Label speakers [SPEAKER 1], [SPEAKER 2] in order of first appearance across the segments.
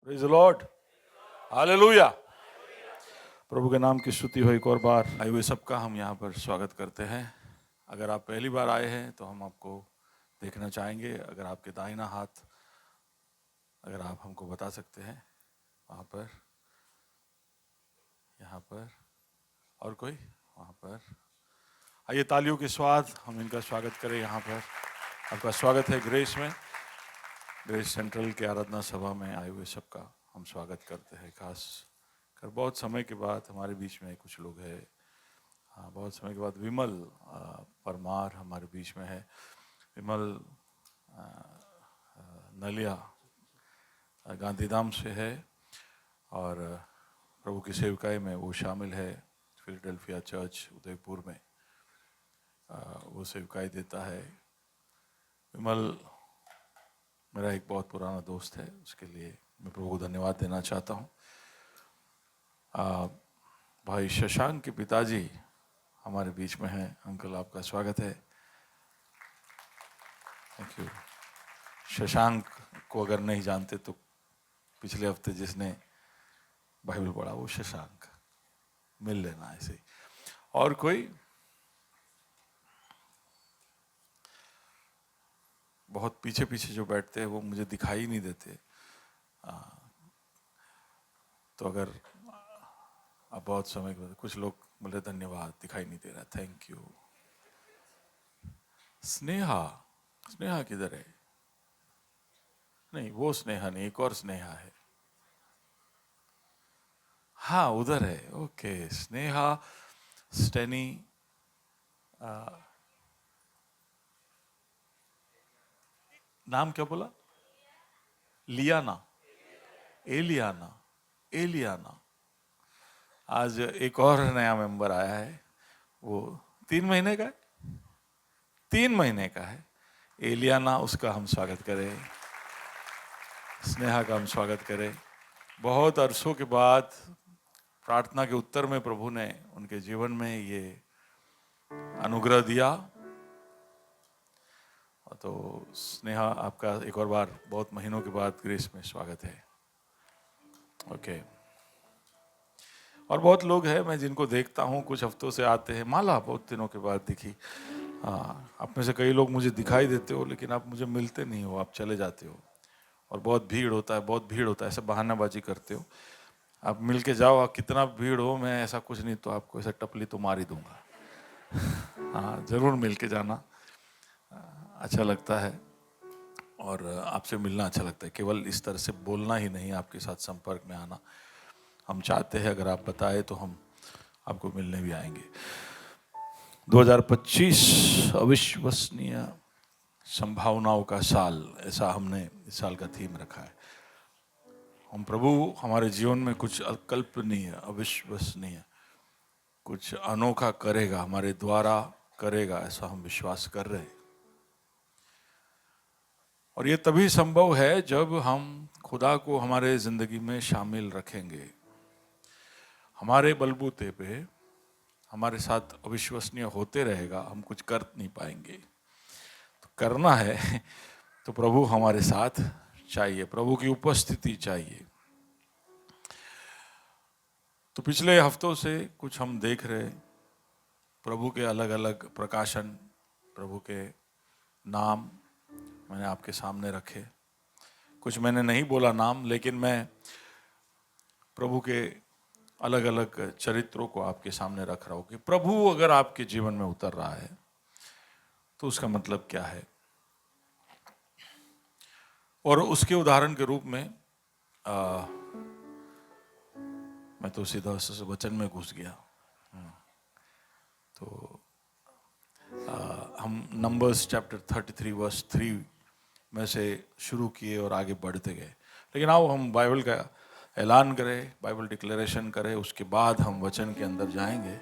[SPEAKER 1] Praise the lord, hallelujah. प्रभु के नाम की स्तुति हो। एक और बार आए हुए सबका हम यहाँ पर स्वागत करते हैं। अगर आप पहली बार आए हैं तो हम आपको देखना चाहेंगे। अगर आपके दाहिना हाथ अगर आप हमको बता सकते हैं, वहाँ पर, यहाँ पर, और कोई वहाँ पर। आइए तालियों के स्वाद हम इनका स्वागत करें। यहाँ पर आपका स्वागत है ग्रेस में, ग्रेस सेंट्रल के आराधना सभा में आए हुए सबका हम स्वागत करते हैं। खास कर बहुत समय के बाद हमारे बीच में कुछ लोग हैं। हाँ, बहुत समय के बाद विमल परमार हमारे बीच में है। विमल नलिया गांधीधाम से है और प्रभु की सेवकाई में वो शामिल है। फिलाडेल्फिया चर्च उदयपुर में वो सेवकाई देता है। विमल मेरा एक बहुत पुराना दोस्त है, उसके लिए मैं प्रभु को धन्यवाद देना चाहता हूँ। भाई शशांक के पिताजी हमारे बीच में हैं। अंकल आपका स्वागत है। Thank you. शशांक को अगर नहीं जानते तो पिछले हफ्ते जिसने बाइबल पढ़ा वो शशांक, मिल लेना ऐसे ही। और कोई बहुत पीछे पीछे जो बैठते हैं वो मुझे दिखाई नहीं देते, तो अगर अब बहुत समय के बाद कुछ लोग बोले धन्यवाद, दिखाई नहीं दे रहा, थैंक यू। स्नेहा, स्नेहा किधर है? नहीं, वो स्नेहा नहीं, एक और स्नेहा है। हाँ उधर है, ओके। स्नेहा, स्टेनी, नाम क्या बोला? लियाना, एलियाना, एलियाना। आज एक और नया मेंबर आया है। वो 3 महीने का है, 3 महीने का है। एलियाना, उसका हम स्वागत करें। स्नेहा का हम स्वागत करें। बहुत अरसों के बाद प्रार्थना के उत्तर में प्रभु ने उनके जीवन में ये अनुग्रह दिया। तो स्नेहा, आपका एक और बार बहुत महीनों के बाद ग्रेस में स्वागत है। ओके। और बहुत लोग हैं मैं जिनको देखता हूँ, कुछ हफ्तों से आते हैं। माला बहुत दिनों के बाद दिखी। हाँ, आप में से कई लोग मुझे दिखाई देते हो लेकिन आप मुझे मिलते नहीं हो, आप चले जाते हो। और बहुत भीड़ होता है, बहुत भीड़ होता है, ऐसे बहानाबाजी करते हो। आप मिल के जाओ, कितना भीड़ हो, मैं ऐसा कुछ नहीं तो आपको ऐसा टपली तो मार ही दूंगा। हाँ, ज़रूर मिल के जाना, अच्छा लगता है और आपसे मिलना अच्छा लगता है। केवल इस तरह से बोलना ही नहीं, आपके साथ संपर्क में आना हम चाहते हैं। अगर आप बताएं तो हम आपको मिलने भी आएंगे। 2025 अविश्वसनीय संभावनाओं का साल, ऐसा हमने इस साल का थीम रखा है। हम प्रभु हमारे जीवन में कुछ अकल्पनीय, अविश्वसनीय, कुछ अनोखा करेगा, हमारे द्वारा करेगा, ऐसा हम विश्वास कर रहे हैं। और ये तभी संभव है जब हम खुदा को हमारे जिंदगी में शामिल रखेंगे। हमारे बलबूते पे हमारे साथ अविश्वसनीय होते रहेगा, हम कुछ कर नहीं पाएंगे। तो करना है तो प्रभु हमारे साथ चाहिए, प्रभु की उपस्थिति चाहिए। तो पिछले हफ्तों से कुछ हम देख रहे प्रभु के अलग अलग प्रकाशन, प्रभु के नाम मैंने आपके सामने रखे। कुछ मैंने नहीं बोला नाम, लेकिन मैं प्रभु के अलग अलग चरित्रों को आपके सामने रख रहा हूं कि प्रभु अगर आपके जीवन में उतर रहा है तो उसका मतलब क्या है। और उसके उदाहरण के रूप में मैं तो सीधा वचन में घुस गया। तो हम नंबर्स चैप्टर 33 वर्स 3 में से शुरू किए और आगे बढ़ते गए। लेकिन आओ हम बाइबल का ऐलान करें, बाइबल डिक्लेरेशन करें, उसके बाद हम वचन के अंदर जाएंगे।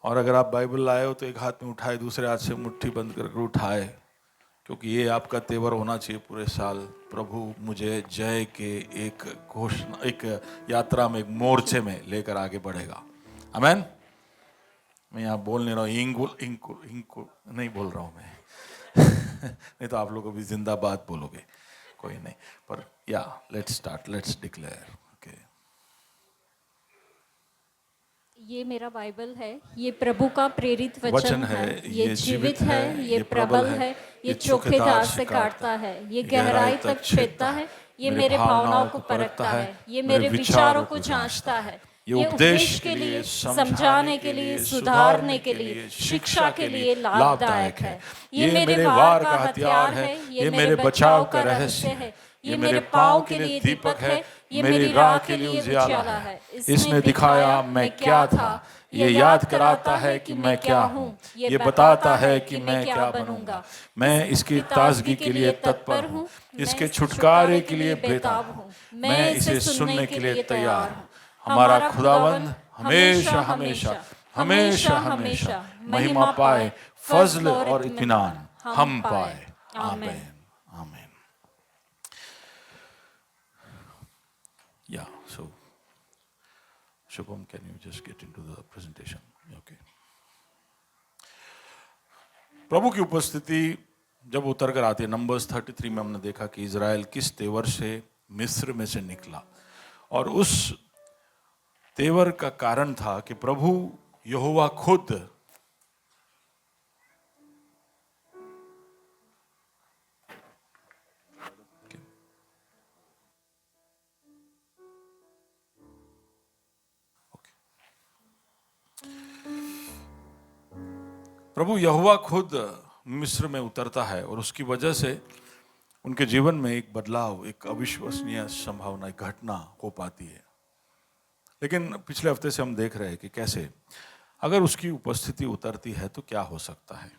[SPEAKER 1] और अगर आप बाइबल लाए हो तो एक हाथ में उठाए, दूसरे हाथ से मुट्ठी बंद करके उठाए, क्योंकि ये आपका तेवर होना चाहिए पूरे साल। प्रभु मुझे जय के एक घोषणा, एक यात्रा में, एक मोर्चे में लेकर आगे बढ़ेगा। आमेन। मैं यहाँ बोल नहीं रहा हूँ, इंकु नहीं बोल रहा हूँ मैं नहीं तो आप लोग भी जिंदाबाद बोलोगे। कोई नहीं, पर या let's start, let's declare. Okay,
[SPEAKER 2] ये मेरा बाइबल है, ये प्रभु का प्रेरित
[SPEAKER 1] वचन
[SPEAKER 2] वचन
[SPEAKER 1] है,
[SPEAKER 2] है,
[SPEAKER 1] ये जीवित है, ये प्रबल है,
[SPEAKER 2] ये चोखे धार से काटता है, ये गहराई तक छेदता है, ये मेरे भावनाओं को परखता है, ये मेरे विचारों को जांचता है, ये उपदेश के लिए, समझाने के लिए, सुधारने के लिए, शिक्षा के लिए लाभदायक है। ये मेरे वार का हथियार है, ये मेरे बचाव का रहस्य है, ये मेरे पाँव के लिए दीपक है, ये मेरी राह के लिए उजाला है।
[SPEAKER 1] इसने दिखाया मैं क्या था, ये याद कराता है कि मैं क्या हूँ, ये बताता है कि मैं क्या बनूंगा। मैं इसकी ताजगी के लिए तत्पर हूँ, इसके छुटकारे के लिए बेताब हूँ, मैं इसे सुनने के लिए तैयार हूँ। हमारा खुदावंद हमेशा हमेशा हमेशा हमेशा महिमा पाए, फजल और इत्मीनान हम पाए। आमीन, आमीन। Yeah, so Shubham, can you just get into the presentation? Okay. प्रभु की उपस्थिति जब उतर कर आती है, नंबर्स 33 में हमने देखा कि इजराइल किस तेवर से मिस्र में से निकला, और उस तेवर का कारण था कि प्रभु यहोवा खुद प्रभु यहोवा खुद मिस्र में उतरता है, और उसकी वजह से उनके जीवन में एक बदलाव, एक अविश्वसनीय संभावना, एक घटना हो पाती है। लेकिन पिछले हफ्ते से हम देख रहे हैं कि कैसे अगर उसकी उपस्थिति उतरती है तो क्या हो सकता है।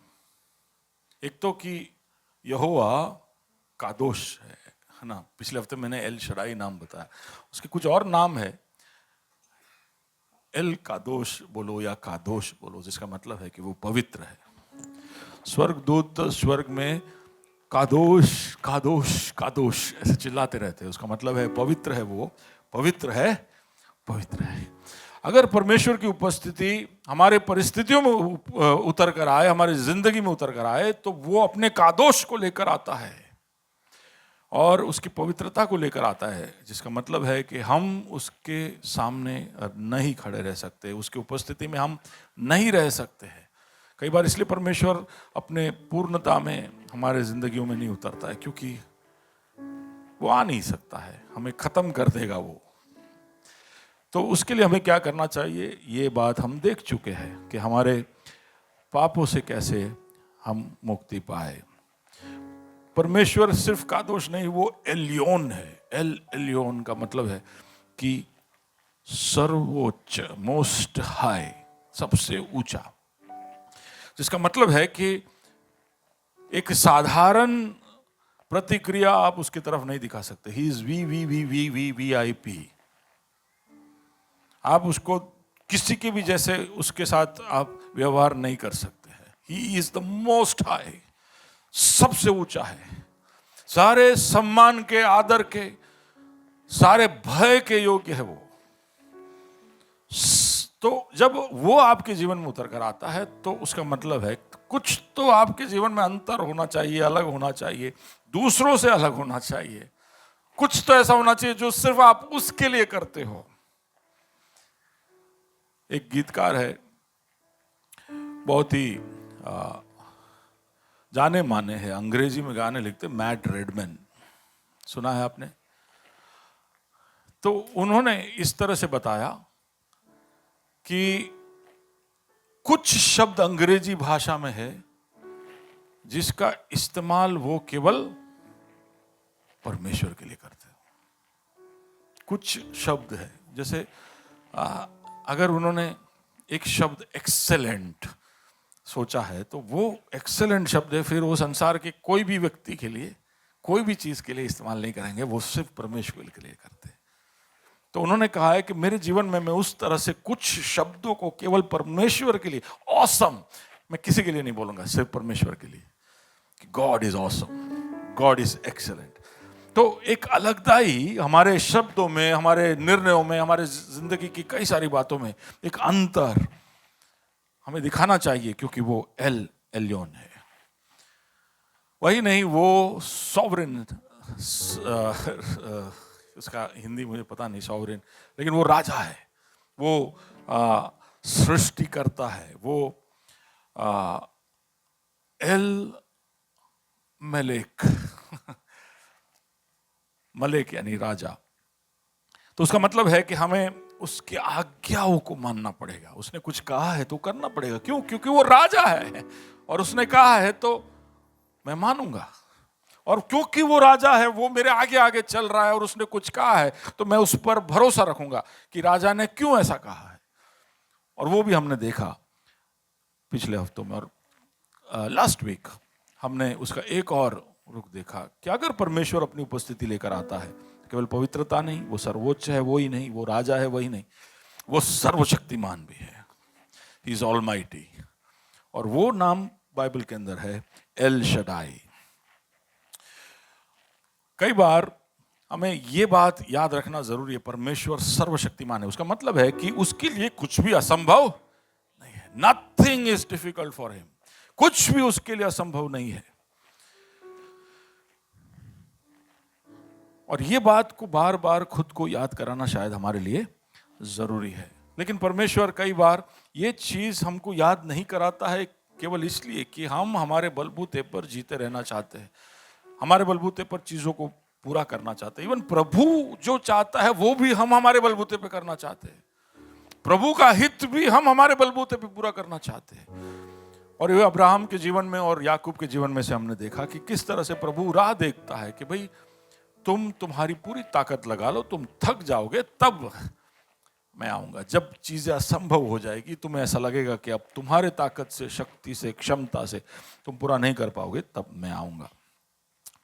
[SPEAKER 1] एक तो कि यहोवा कादोश है ना। पिछले हफ्ते मैंने एल शडाई नाम बताया, उसके कुछ और नाम है, एल कादोश बोलो या कादोश बोलो, जिसका मतलब है कि वो पवित्र है। स्वर्गदूत स्वर्ग में कादोश कादोश कादोश ऐसे चिल्लाते रहते हैं, उसका मतलब है पवित्र है, वो पवित्र है, पवित्र है। अगर परमेश्वर की उपस्थिति हमारे परिस्थितियों में उतर कर आए, हमारी जिंदगी में उतर कर आए, तो वो अपने कादोश को लेकर आता है और उसकी पवित्रता को लेकर आता है, जिसका मतलब है कि हम उसके सामने नहीं खड़े रह सकते, उसकी उपस्थिति में हम नहीं रह सकते हैं। कई बार इसलिए परमेश्वर अपने पूर्णता में हमारे जिंदगियों में नहीं उतरता है, क्योंकि वो आ नहीं सकता है, हमें खत्म कर देगा वो। तो उसके लिए हमें क्या करना चाहिए, ये बात हम देख चुके हैं कि हमारे पापों से कैसे हम मुक्ति पाए। परमेश्वर सिर्फ कादोश नहीं, वो एलियोन है। एलियोन का मतलब है कि सर्वोच्च, मोस्ट हाई, सबसे ऊंचा, जिसका मतलब है कि एक साधारण प्रतिक्रिया आप उसकी तरफ नहीं दिखा सकते। He is VIP। आप उसको किसी के भी जैसे उसके साथ आप व्यवहार नहीं कर सकते हैं। He is the most high, सबसे ऊंचा है, सारे सम्मान के, आदर के, सारे भय के योग्य है वो। तो जब वो आपके जीवन में उतर कर आता है तो उसका मतलब है कुछ तो आपके जीवन में अंतर होना चाहिए, अलग होना चाहिए, दूसरों से अलग होना चाहिए। कुछ तो ऐसा होना चाहिए जो सिर्फ आप उसके लिए करते हो। एक गीतकार है, बहुत ही जाने माने हैं, अंग्रेजी में गाने लिखते, मैट रेडमैन, सुना है आपने? तो उन्होंने इस तरह से बताया कि कुछ शब्द अंग्रेजी भाषा में है जिसका इस्तेमाल वो केवल परमेश्वर के लिए करते हैं। कुछ शब्द है, जैसे अगर उन्होंने एक शब्द एक्सेलेंट सोचा है तो वो एक्सेलेंट शब्द है, फिर वो संसार के कोई भी व्यक्ति के लिए, कोई भी चीज के लिए इस्तेमाल नहीं करेंगे, वो सिर्फ परमेश्वर के लिए करते हैं। तो उन्होंने कहा है कि मेरे जीवन में मैं उस तरह से कुछ शब्दों को केवल परमेश्वर के लिए, ऑसम, मैं किसी के लिए नहीं बोलूंगा, सिर्फ परमेश्वर के लिए, कि God is awesome, God is excellent. तो एक अलगताई हमारे शब्दों में, हमारे निर्णयों में, हमारे जिंदगी की कई सारी बातों में एक अंतर हमें दिखाना चाहिए, क्योंकि वो एलियोन है। वही नहीं, वो सॉवरेन उसका हिंदी मुझे पता नहीं, सॉवरेन, लेकिन वो राजा है, वो सृष्टि करता है, वो एल मलेक मलेक यानी राजा। तो उसका मतलब है कि हमें उसकी आज्ञाओं को मानना पड़ेगा। उसने कुछ कहा है तो करना पड़ेगा। क्यों? क्योंकि वो राजा है और उसने कहा है तो मैं मानूंगा। और क्योंकि वो राजा है, वो मेरे आगे आगे चल रहा है और उसने कुछ कहा है तो मैं उस पर भरोसा रखूंगा कि राजा ने क्यों ऐसा कहा है। और वो भी हमने देखा पिछले हफ्तों में, और लास्ट वीक हमने उसका एक और रुख देखा कि अगर परमेश्वर अपनी उपस्थिति लेकर आता है, केवल पवित्रता नहीं, वो सर्वोच्च है वो ही नहीं, वो राजा है वही नहीं, वो सर्वशक्तिमान भी है। He is almighty. और वो नाम बाइबल के अंदर है एल शडाई। कई बार हमें ये बात याद रखना जरूरी है, परमेश्वर सर्वशक्तिमान है। उसका मतलब है कि उसके लिए कुछ भी असंभव नहीं है। Nothing is difficult for him. कुछ भी उसके लिए असंभव नहीं है। और ये बात को बार बार खुद को याद कराना शायद हमारे लिए जरूरी है। लेकिन परमेश्वर कई बार ये चीज हमको याद नहीं कराता है, केवल इसलिए कि हम हमारे बलबूते पर जीते रहना चाहते हैं, हमारे बलबूते पर चीजों को पूरा करना चाहते हैं। इवन प्रभु जो चाहता है वो भी हम हमारे बलबूते पे करना चाहते हैं। प्रभु का हित भी हम हमारे बलबूते पे पूरा करना चाहते हैं। और ये अब्राहम के जीवन में और याकूब के जीवन में से हमने देखा कि किस तरह से प्रभु राह देखता है कि भाई तुम्हारी पूरी ताकत लगा लो, तुम थक जाओगे तब मैं आऊंगा। जब चीजें असंभव हो जाएगी, तुम्हें ऐसा लगेगा कि अब तुम्हारे ताकत से, शक्ति से, क्षमता से तुम पूरा नहीं कर पाओगे, तब मैं आऊंगा।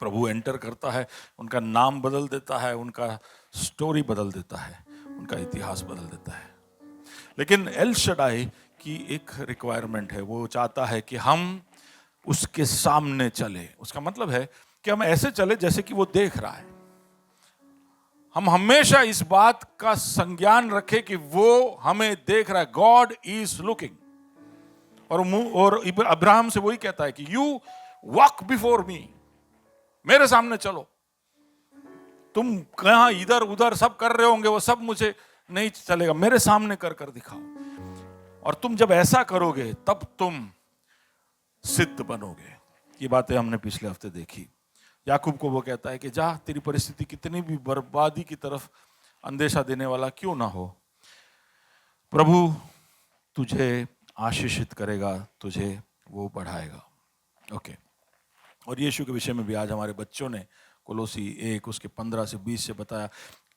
[SPEAKER 1] प्रभु एंटर करता है, उनका नाम बदल देता है, उनका स्टोरी बदल देता है, उनका इतिहास बदल देता है। लेकिन एल शडाई की एक रिक्वायरमेंट है, वो चाहता है कि हम उसके सामने चले। उसका मतलब है कि हम ऐसे चले जैसे कि वो देख रहा है। हम हमेशा इस बात का संज्ञान रखें कि वो हमें देख रहा है। God is looking. और अब्राहम से वही कहता है कि यू वॉक बिफोर मी, मेरे सामने चलो। तुम कहां इधर उधर सब कर रहे होंगे, वो सब मुझे नहीं चलेगा, मेरे सामने कर कर दिखाओ। और तुम जब ऐसा करोगे तब तुम सिद्ध बनोगे। ये बातें हमने पिछले हफ्ते देखी। याकूब को वो कहता है कि जा, तेरी परिस्थिति कितनी भी बर्बादी की तरफ अंदेशा देने वाला क्यों ना हो, प्रभु तुझे आशीषित करेगा, तुझे वो बढ़ाएगा। ओके। और यीशु के विषय में भी आज हमारे बच्चों ने कोलोसी 1 उसके 15 से 20 से बताया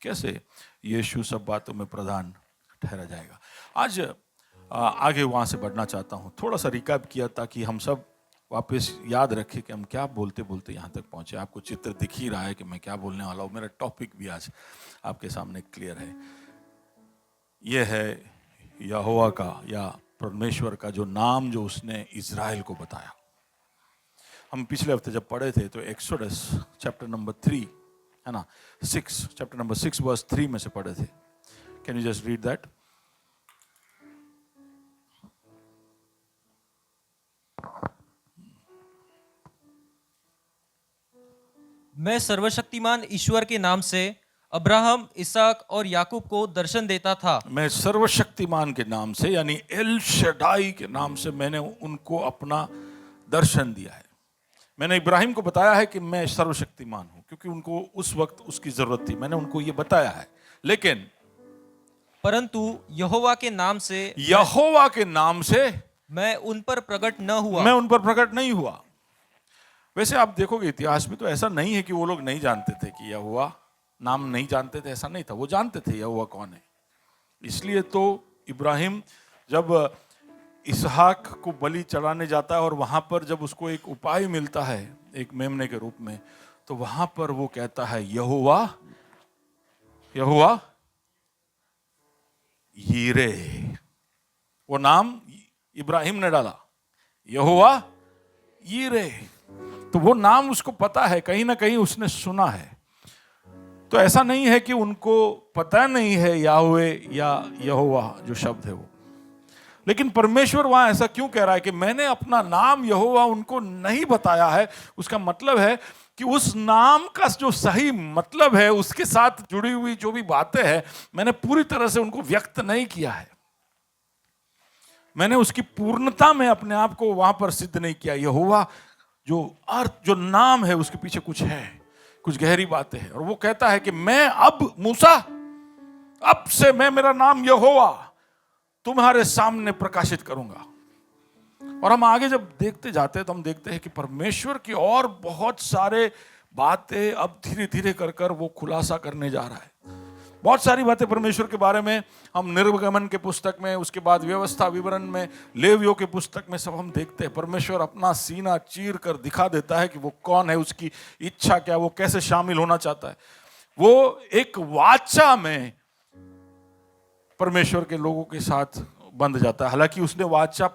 [SPEAKER 1] कैसे यीशु सब बातों में प्रधान ठहरा जाएगा। आज आगे वहां से बढ़ना चाहता हूं। थोड़ा सा रिकैप किया ताकि हम सब वापस याद रखें कि हम क्या बोलते बोलते यहाँ तक पहुंचे। आपको चित्र दिख ही रहा है कि मैं क्या बोलने वाला हूँ। मेरा टॉपिक भी आज आपके सामने क्लियर है। यह है यहोवा का या परमेश्वर का जो नाम जो उसने इज़राइल को बताया। हम पिछले हफ्ते जब पढ़े थे तो एक्सोडस चैप्टर नंबर 3 है ना, 6 चैप्टर नंबर 6 वर्स 3 में से पढ़े थे। Can you just read that?
[SPEAKER 3] मैं सर्वशक्तिमान ईश्वर के नाम से अब्राहम, इसहाक और याकूब को दर्शन देता था।
[SPEAKER 1] मैं सर्वशक्तिमान के नाम से यानी एल शडाई के नाम से मैंने उनको अपना दर्शन दिया है। मैंने इब्राहिम को बताया है कि मैं सर्वशक्तिमान हूं क्योंकि उनको उस वक्त उसकी जरूरत थी। मैंने उनको ये बताया है। लेकिन
[SPEAKER 3] परंतु यहोवा के नाम से मैं उन पर प्रकट नहीं हुआ।
[SPEAKER 1] वैसे आप देखोगे इतिहास में तो ऐसा नहीं है कि वो लोग नहीं जानते थे कि यहोवा नाम नहीं जानते थे, ऐसा नहीं था। वो जानते थे यहोवा कौन है। इसलिए तो इब्राहिम जब इसहाक को बलि चढ़ाने जाता है और वहां पर जब उसको एक उपाय मिलता है एक मेमने के रूप में, तो वहां पर वो कहता है यहोवा यीरे। वो नाम इब्राहिम ने डाला, यहोवा यीरे। तो वो नाम उसको पता है, कहीं ना कहीं उसने सुना है। तो ऐसा नहीं है कि उनको पता नहीं है याहवे या यहोवा जो शब्द है वो। लेकिन परमेश्वर वहां ऐसा क्यों कह रहा है कि मैंने अपना नाम यहोवा उनको नहीं बताया है? उसका मतलब है कि उस नाम का जो सही मतलब है, उसके साथ जुड़ी हुई जो भी बातें हैं, मैंने पूरी तरह से उनको व्यक्त नहीं किया है। मैंने उसकी पूर्णता में अपने आप को वहां पर सिद्ध नहीं किया। यहोवा जो अर्थ, जो नाम है, उसके पीछे कुछ है, कुछ गहरी बातें हैं। और वो कहता है कि मैं अब मूसा, अब से मैं, मेरा नाम यहोवा तुम्हारे सामने प्रकाशित करूंगा। और हम आगे जब देखते जाते हैं तो हम देखते हैं कि परमेश्वर की और बहुत सारे बातें अब धीरे धीरे कर कर वो खुलासा करने जा रहा है। बहुत सारी बातें परमेश्वर के बारे में हम निर्गमन के पुस्तक में, उसके बाद व्यवस्था विवरण में, लेवियों के पुस्तक में सब हम देखते हैं। परमेश्वर अपना सीना चीर कर दिखा देता है कि वो कौन है, उसकी इच्छा क्या, वो कैसे शामिल होना चाहता है। वो एक वाचा में परमेश्वर के लोगों के साथ बंध जाता है। हालांकि उसने वाचा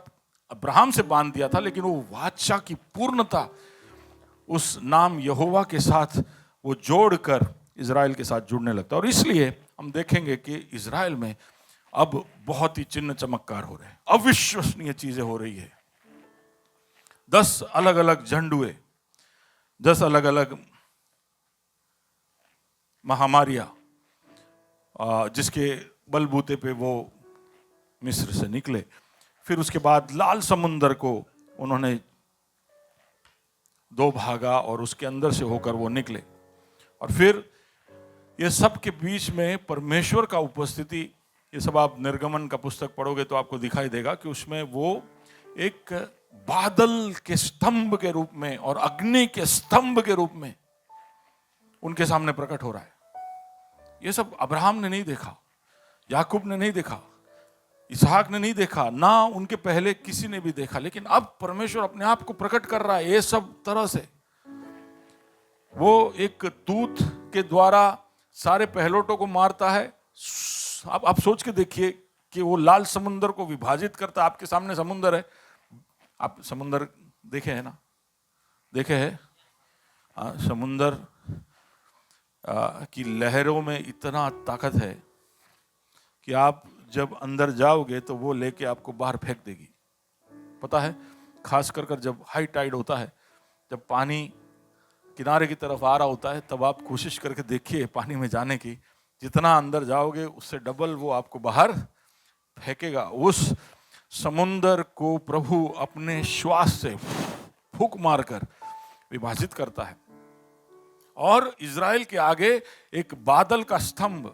[SPEAKER 1] अब्राहम से बांध दिया था, लेकिन वो वाचा की पूर्णता उस नाम यहोवा के साथ वो जोड़कर इजराइल के साथ जुड़ने लगता है। और इसलिए हम देखेंगे कि इजराइल में अब बहुत ही चिन्ह चमत्कार हो रहे हैं, अविश्वसनीय चीजें हो रही है। 10 अलग अलग झंडुए, 10 अलग अलग महामारियां, जिसके बलबूते पे वो मिस्र से निकले। फिर उसके बाद लाल समुंदर को उन्होंने 2 भागा और उसके अंदर से होकर वो निकले। और फिर ये सब के बीच में परमेश्वर का उपस्थिति, ये सब आप निर्गमन का पुस्तक पढ़ोगे तो आपको दिखाई देगा कि उसमें वो एक बादल के स्तंभ के रूप में और अग्नि के स्तंभ के रूप में उनके सामने प्रकट हो रहा है। ये सब अब्राहम ने नहीं देखा, याकूब ने नहीं देखा, इसहाक ने नहीं देखा, ना उनके पहले किसी ने भी देखा। लेकिन अब परमेश्वर अपने आप को प्रकट कर रहा है ये सब तरह से। वो एक दूत के द्वारा सारे पहलोटों को मारता है। अब आप सोच के देखिए कि वो लाल समुंदर को विभाजित करता। आपके सामने समुंदर है, आप समुंदर देखे हैं ना, देखे हैं। समुंदर की लहरों में इतना ताकत है कि आप जब अंदर जाओगे तो वो लेके आपको बाहर फेंक देगी। पता है, खास कर जब हाई टाइड होता है, जब पानी किनारे की तरफ आ रहा होता है, तब आप कोशिश करके देखिए पानी में जाने की। जितना अंदर जाओगे उससे डबल वो आपको बाहर फेंकेगा। उस समुंदर को प्रभु अपने श्वास से फूंक मारकर विभाजित करता है। और इजराइल के आगे एक बादल का स्तंभ।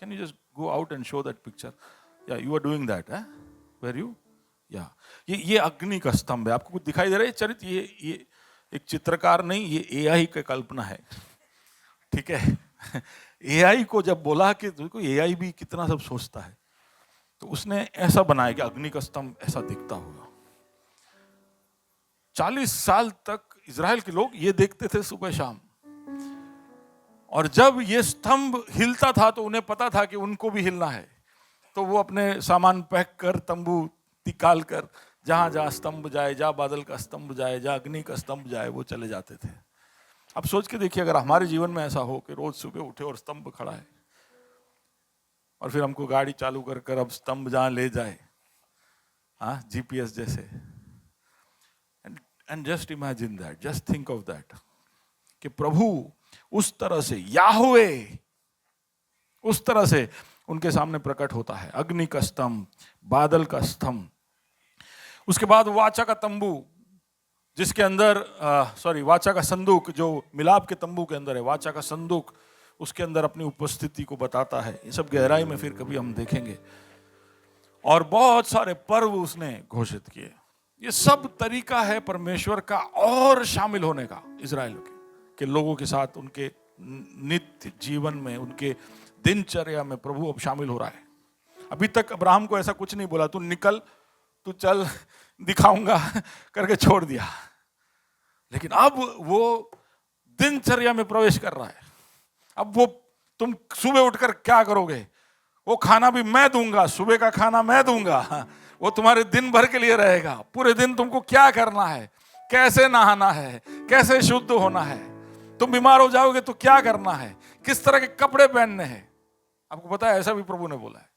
[SPEAKER 1] Can you just go out and show that picture? Yeah, you are doing that, huh? Where you? Yeah. ये अग्नि का स्तंभ है। आपको कुछ दिखाई दे रहा है चरित्र? ये एक चित्रकार नहीं, ये एआई की कल्पना है। ठीक है। एआई को जब बोला कि देखो एआई भी कितना सब सोचता है, तो उसने ऐसा बनाया कि अग्नि का स्तंभ ऐसा दिखता होगा। 40 साल तक इजराइल के लोग ये देखते थे सुबह शाम। और जब ये स्तंभ हिलता था तो उन्हें पता था कि उनको भी हिलना है। तो वो अपने सामान पैक कर, तंबू निकाल कर, जहां जहां स्तंभ जाए, जहां बादल का स्तंभ जाए, जहां अग्नि का स्तंभ जाए, वो चले जाते थे। अब सोच के देखिए, अगर हमारे जीवन में ऐसा हो कि रोज सुबह उठे और स्तंभ खड़ा है, और फिर हमको गाड़ी चालू कर कर अब स्तंभ जहां ले जाए, हाँ, जीपीएस जैसे। And just imagine that, just think of that, कि प्रभु उस तरह से, याहवे उस तरह से उनके सामने प्रकट होता है। अग्नि का स्तंभ, बादल का स्तंभ, उसके बाद वाचा का तंबू, जिसके अंदर वाचा का संदूक, जो मिलाप के तंबू के अंदर है, वाचा का संदूक उसके अंदर अपनी उपस्थिति को बताता है। ये सब गहराई में फिर कभी हम देखेंगे। और बहुत सारे पर्व उसने घोषित किए। ये सब तरीका है परमेश्वर का और शामिल होने का इजराइल के लोगों के साथ, उनके नित्य जीवन में, उनके दिनचर्या में प्रभु अब शामिल हो रहा है। अभी तक अब्राहम को ऐसा कुछ नहीं बोला, तू निकल, तू चल, दिखाऊंगा करके छोड़ दिया। लेकिन अब वो दिनचर्या में प्रवेश कर रहा है। अब वो, तुम सुबह उठकर क्या करोगे, वो खाना भी मैं दूंगा, सुबह का खाना मैं दूंगा, वो तुम्हारे दिन भर के लिए रहेगा। पूरे दिन तुमको क्या करना है, कैसे नहाना है, कैसे शुद्ध होना है, तुम बीमार हो जाओगे तो क्या करना है, किस तरह के कपड़े पहनने हैं। आपको पता है, ऐसा भी प्रभु ने बोला है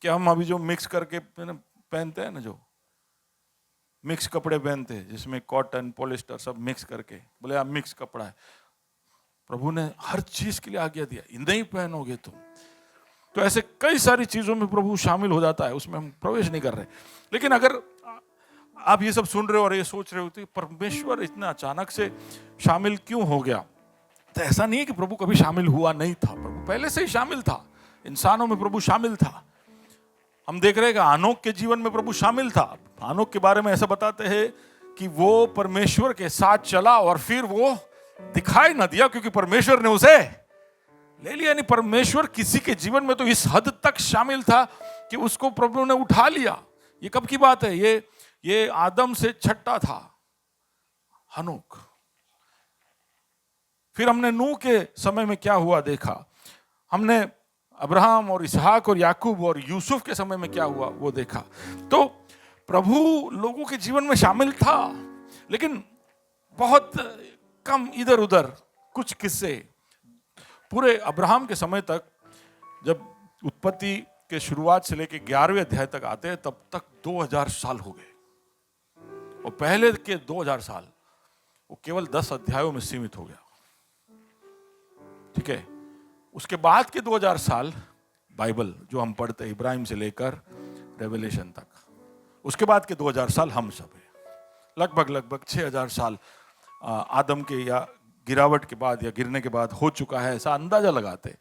[SPEAKER 1] कि हम अभी जो मिक्स करके पहनते हैं ना, जो मिक्स कपड़े पहनते जिसमें कॉटन पॉलिस्टर सब मिक्स करके, बोले आप मिक्स कपड़ा है। प्रभु ने हर चीज के लिए आज्ञा दिया, नहीं पहनोगे तुम। तो ऐसे कई सारी चीजों में प्रभु शामिल हो जाता है, उसमें हम प्रवेश नहीं कर रहे। लेकिन अगर आप ये सब सुन रहे हो और ये सोच रहे हो कि परमेश्वर इतना अचानक से शामिल क्यों हो गया, तो ऐसा नहीं है कि प्रभु कभी शामिल हुआ नहीं था, प्रभु पहले से ही शामिल था, इंसानों में प्रभु शामिल था। हम देख रहे हैं कि आनोक के जीवन में प्रभु शामिल था। आनोक के बारे में ऐसा बताते हैं कि वो परमेश्वर के साथ चला और फिर वो दिखाई न दिया क्योंकि परमेश्वर ने उसे ले लिया। नहीं, परमेश्वर किसी के जीवन में तो इस हद तक शामिल था कि उसको प्रभु ने उठा लिया। ये कब की बात है? ये आदम से छठा था हनोक। फिर हमने नूह के समय में क्या हुआ देखा, हमने अब्राहम और इसहाक और याकूब और यूसुफ के समय में क्या हुआ वो देखा। तो प्रभु लोगों के जीवन में शामिल था, लेकिन बहुत कम, इधर उधर कुछ किस्से। पूरे अब्राहम के समय तक, जब उत्पत्ति के शुरुआत से लेकर 11वें अध्याय तक आते हैं, तब तक 2000 साल हो गए। और पहले के 2000 साल वो केवल 10 अध्यायों में सीमित हो गया, ठीक है। उसके बाद के 2000 साल बाइबल जो हम पढ़ते हैं, इब्राहिम से लेकर रेवलेशन तक, उसके बाद के 2000 साल हम सब है। लगभग 6000 साल आदम के या गिरावट के बाद या गिरने के बाद हो चुका है, ऐसा अंदाजा लगाते।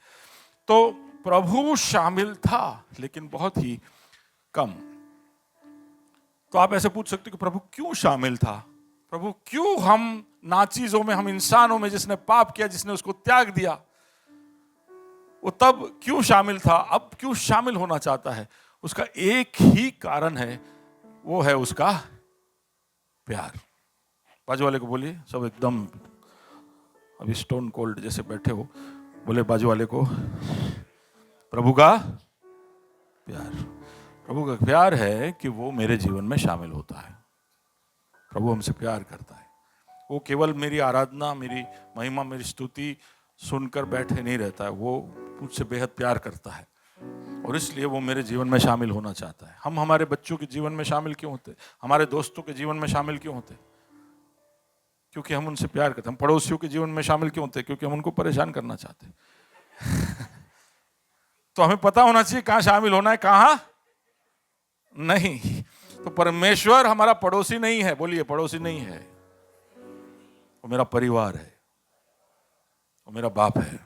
[SPEAKER 1] तो प्रभु शामिल था, लेकिन बहुत ही कम। तो आप ऐसे पूछ सकते हो कि प्रभु क्यों शामिल था? प्रभु क्यों हम नाचीजों में, हम इंसानों में जिसने पाप किया, जिसने उसको त्याग दिया, वो तब क्यों शामिल था, अब क्यों शामिल होना चाहता है? उसका एक ही कारण है, वो है उसका प्यार। बाजू वाले को बोलिए, सब एकदम अभी स्टोन कोल्ड जैसे बैठे हो, बोले बाजू वाले को, प्रभु का प्यार। प्रभु का प्यार है कि वो मेरे जीवन में शामिल होता है। प्रभु हमसे प्यार करता है। वो केवल मेरी आराधना, मेरी महिमा, मेरी स्तुति सुनकर बैठे नहीं रहता है, वो मुझसे बेहद प्यार करता है और इसलिए वो मेरे जीवन में शामिल होना चाहता है। हम हमारे बच्चों के जीवन में शामिल क्यों होते? हमारे दोस्तों के जीवन में शामिल क्यों होते? क्योंकि हम उनसे प्यार करते हैं। हम पड़ोसियों के जीवन में शामिल क्यों होते? क्योंकि हम उनको परेशान करना चाहते हैं। तो हमें पता होना चाहिए कहाँ शामिल होना है, कहाँ नहीं। तो परमेश्वर हमारा पड़ोसी नहीं है, बोलिए पड़ोसी नहीं है, वो मेरा परिवार है, वो मेरा बाप है।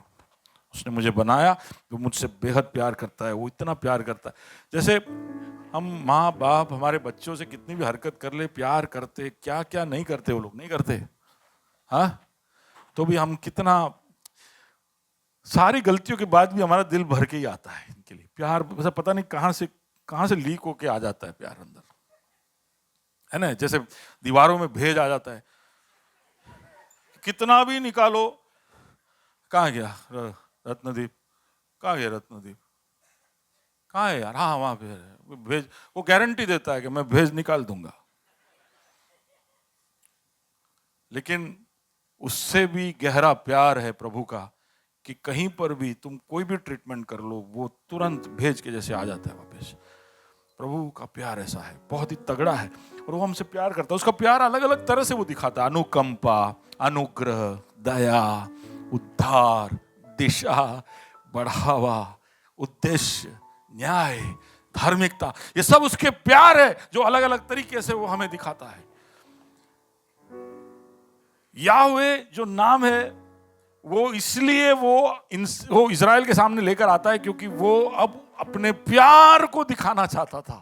[SPEAKER 1] उसने मुझे बनाया, वो मुझसे बेहद प्यार करता है, वो इतना प्यार करता है। जैसे हम माँ बाप हमारे बच्चों से कितनी भी हरकत कर ले, प्यार करते, क्या क्या नहीं करते वो लोग, नहीं करते, हाँ? तो भी हम कितना, सारी गलतियों के बाद भी हमारा दिल भर के ही आता है इनके लिए प्यार। पता नहीं कहाँ से लीक होके आ जाता है प्यार अंदर, है ना? जैसे दीवारों में भेज आ जाता है, कितना भी निकालो, कहाँ गया रत्नदीप, कहाँ गया रत्नदीप, कहाँ है यार? हाँ वहां पे है, भेज। वो गारंटी देता है कि मैं भेज निकाल दूंगा, लेकिन उससे भी गहरा प्यार है प्रभु का कि कहीं पर भी तुम कोई भी ट्रीटमेंट कर लो, वो तुरंत भेज के जैसे आ जाता है वापस। प्रभु का प्यार ऐसा है, बहुत ही तगड़ा है और वो हमसे प्यार करता है। उसका प्यार अलग अलग तरह से वो दिखाता है, अनुकंपा, अनुग्रह, दया, उद्धार, दिशा, बढ़ावा, उद्देश्य, न्याय, धार्मिकता, ये सब उसके प्यार है जो अलग अलग तरीके से वो हमें दिखाता है। याहवे जो नाम है वो इसलिए वो इज़राइल के सामने लेकर आता है क्योंकि वो अब अपने प्यार को दिखाना चाहता था।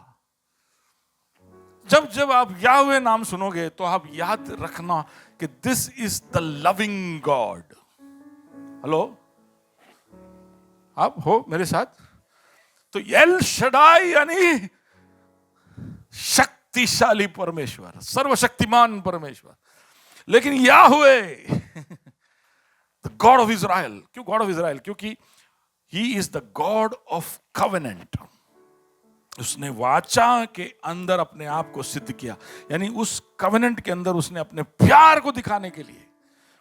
[SPEAKER 1] जब आप याहवे नाम सुनोगे तो आप याद रखना कि this is the loving God. Hello, आप हो मेरे साथ? तो एल शडाई यानी शक्तिशाली परमेश्वर, सर्वशक्तिमान परमेश्वर। लेकिन Yahweh the God of Israel, क्यों गॉड ऑफ इज़राइल? क्योंकि he is the God of covenant. उसने वाचा के अंदर अपने आप को सिद्ध किया, यानी उस कवेनेंट के अंदर उसने अपने प्यार को दिखाने के लिए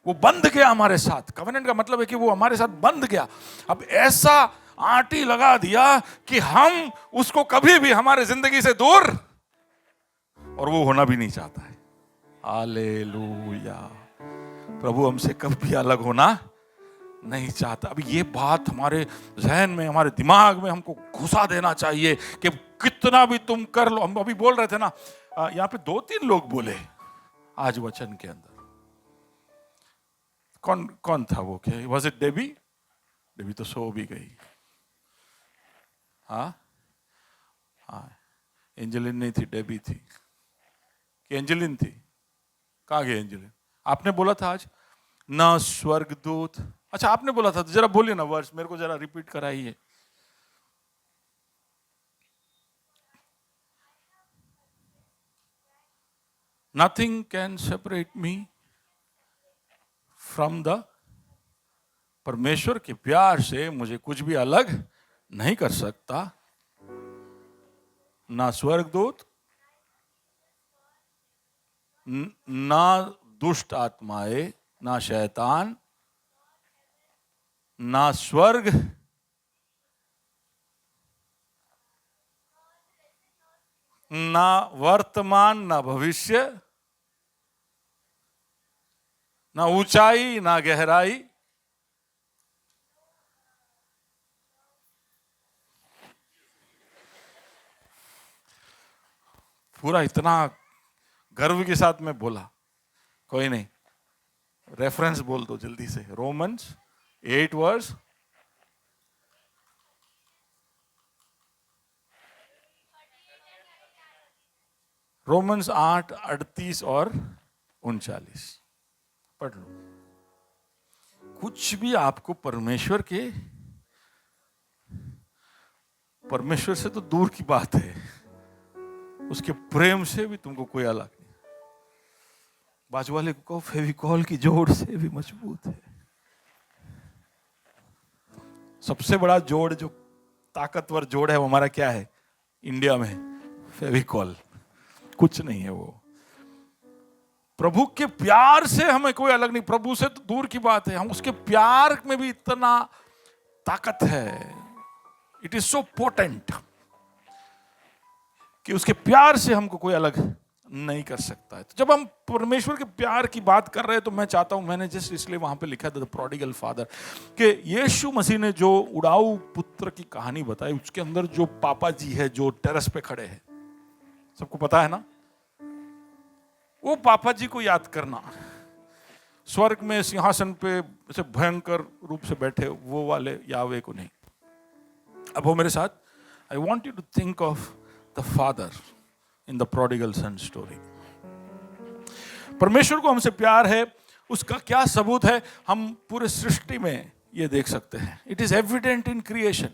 [SPEAKER 1] वो बंध गया हमारे साथ। कवेनेंट का मतलब है कि वो हमारे साथ बंध गया। अब ऐसा आंटी लगा दिया कि हम उसको कभी भी हमारे जिंदगी से दूर और वो होना भी नहीं चाहता है। हालेलुया। प्रभु हमसे कभी अलग होना नहीं चाहता। अभी ये बात हमारे जहन में, हमारे दिमाग में हमको घुसा देना चाहिए कि कितना भी तुम कर लो। हम अभी बोल रहे थे ना, यहाँ पे 2-3 लोग बोले आज वचन के अंदर। कौन कौन था वो? क्या वाज इट? डेबी? डेबी तो सो भी गई। हाँ, एंजेलिन नहीं थी, डेबी थी। कि एंजेलिन थी? कहाँ गई एंजेलिन? आपने बोला था आज ना स्वर्गदूत। अच्छा, आपने बोला था, तो जरा बोलिए ना वर्ष, मेरे को जरा रिपीट कराइए। Nothing can separate me from the, परमेश्वर के प्यार से मुझे कुछ भी अलग नहीं कर सकता। ना स्वर्गदूत, ना दुष्ट आत्माएं, ना शैतान, ना स्वर्ग, ना वर्तमान, ना भविष्य, ना ऊंचाई, ना गहराई, पूरा इतना गर्व के साथ में बोला। कोई नहीं, रेफरेंस बोल दो जल्दी से। रोमन्स 8 वर्स, रोमन्स 8, 38 और 39 पढ़ लो। कुछ भी आपको परमेश्वर से तो दूर की बात है, उसके प्रेम से भी तुमको कोई अलग नहीं। बाजू वाले को कहो फेविकॉल की जोड़ से भी मजबूत है। सबसे बड़ा जोड़, जो ताकतवर जोड़ है, वो हमारा क्या है इंडिया में? फेविकॉल। कुछ नहीं है वो। प्रभु के प्यार से हमें कोई अलग नहीं। प्रभु से तो दूर की बात है, हम उसके प्यार में भी इतना ताकत है। इट इज सो पोटेंट कि उसके प्यार से हमको कोई अलग नहीं कर सकता है। तो जब हम परमेश्वर के प्यार की बात कर रहे हैं, तो मैं चाहता हूं, मैंने जस्ट इसलिए वहां पे लिखा था द प्रोडिगल फादर, कि यीशु मसीह ने जो उड़ाऊ पुत्र की कहानी बताई, उसके अंदर जो पापा जी है, जो टेरेस पे खड़े हैं, सबको पता है ना, वो पापा जी को याद करना। स्वर्ग में सिंहासन पे ऐसे भयंकर रूप से बैठे वो वाले यावे को नहीं। अब वो मेरे साथ, I want you to think of the father in the prodigal son story. परमेश्वर को हमसे प्यार है, उसका क्या सबूत है? हम पूरे सृष्टि में ये देख सकते हैं। It is evident in creation.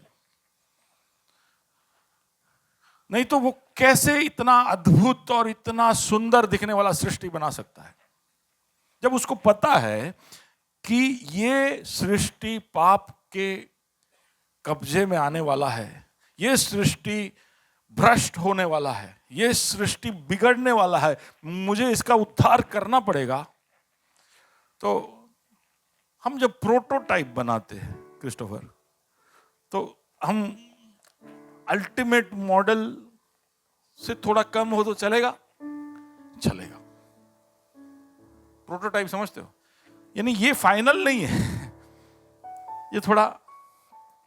[SPEAKER 1] नहीं तो वो कैसे इतना अद्भुत और इतना सुंदर दिखने वाला सृष्टि बना सकता है, जब उसको पता है कि ये सृष्टि पाप के कब्जे में आने वाला है, ये सृष्टि भ्रष्ट होने वाला है, ये सृष्टि बिगड़ने वाला है, मुझे इसका उद्धार करना पड़ेगा। तो हम जब प्रोटोटाइप बनाते हैं क्रिस्टोफर, तो हम अल्टीमेट मॉडल से थोड़ा कम हो तो चलेगा? चलेगा। प्रोटोटाइप समझते हो? यानी ये फाइनल नहीं है, ये थोड़ा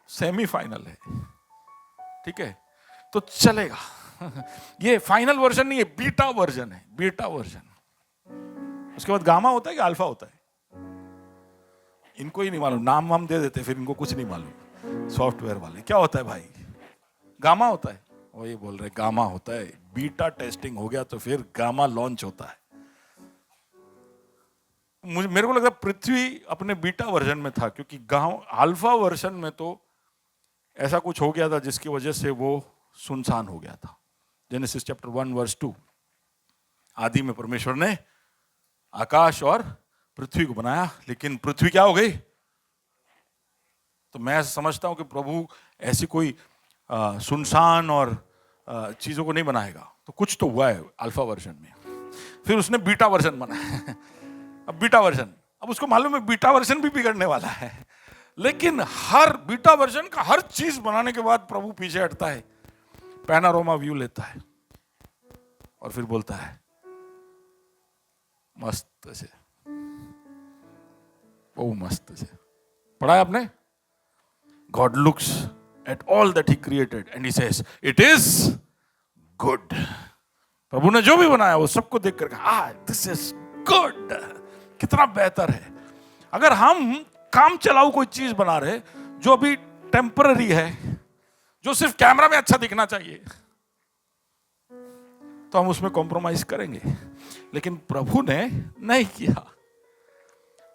[SPEAKER 1] सेमी फाइनल है, ठीक है? तो चलेगा। ये फाइनल वर्जन नहीं है, बीटा वर्जन है, बीटा वर्जन। उसके बाद गामा होता है कि अल्फा होता है? इनको ही नहीं मालूम, नाम वाम दे देते, फिर इनको कुछ नहीं मालूम। सॉफ्टवेयर वाले क्या होता है भाई? गामा होता है। वो ये बोल रहे गामा होता है। बीटा टेस्टिंग हो गया तो फिर गामा लॉन्च होता है। मेरे को लगता है पृथ्वी अपने बीटा वर्जन में था, क्योंकि अल्फा वर्जन में तो ऐसा कुछ हो गया था जिसकी वजह से वो सुनसान हो गया था। जेनेसिस चैप्टर 1 वर्स 2, आदि में परमेश्वर ने आकाश और पृथ्वी को बनाया, लेकिन पृथ्वी क्या हो गई? तो मैं समझता हूं कि प्रभु ऐसी कोई सुनसान और चीजों को नहीं बनाएगा। तो कुछ तो हुआ है अल्फा वर्जन में, फिर उसने बीटा वर्जन बनाया। अब बीटा वर्जन, अब उसको मालूम है बीटा वर्जन भी बिगड़ने वाला है, लेकिन हर बीटा वर्जन का हर चीज बनाने के बाद प्रभु पीछे हटता है, पैनारोमा व्यू लेता है। और फिर बोलता है मस्त से, वो मस्त से। पढ़ा है आपने? God looks at all that he created and he says it is good। प्रभु ने जो भी बनाया वो सबको देख कर कहा दिस इज गुड, कितना बेहतर है। अगर हम काम चलाऊ कोई चीज बना रहे जो अभी टेम्पररी है, जो सिर्फ कैमरा में अच्छा दिखना चाहिए, तो हम उसमें कॉम्प्रोमाइज करेंगे। लेकिन प्रभु ने नहीं किया।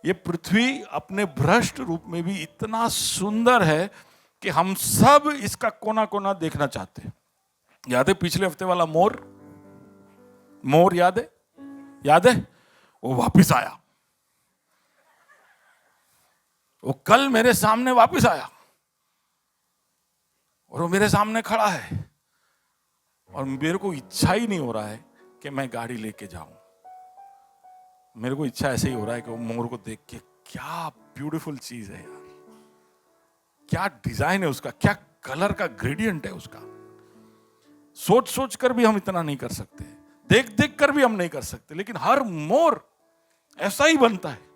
[SPEAKER 1] ये पृथ्वी अपने भ्रष्ट रूप में भी इतना सुंदर है कि हम सब इसका कोना कोना देखना चाहते हैं। याद है पिछले हफ्ते वाला मोर? मोर याद है? याद है? वो वापिस आया। वो कल मेरे सामने वापिस आया और वो मेरे सामने खड़ा है और मेरे को इच्छा ही नहीं हो रहा है कि मैं गाड़ी लेके जाऊं। मेरे को इच्छा ऐसे ही हो रहा है कि वो मोर को देख के, क्या ब्यूटीफुल चीज है यार, क्या डिजाइन है उसका, क्या कलर का ग्रेडियंट है उसका। सोच सोच कर भी हम इतना नहीं कर सकते, देख देख कर भी हम नहीं कर सकते, लेकिन हर मोर ऐसा ही बनता है।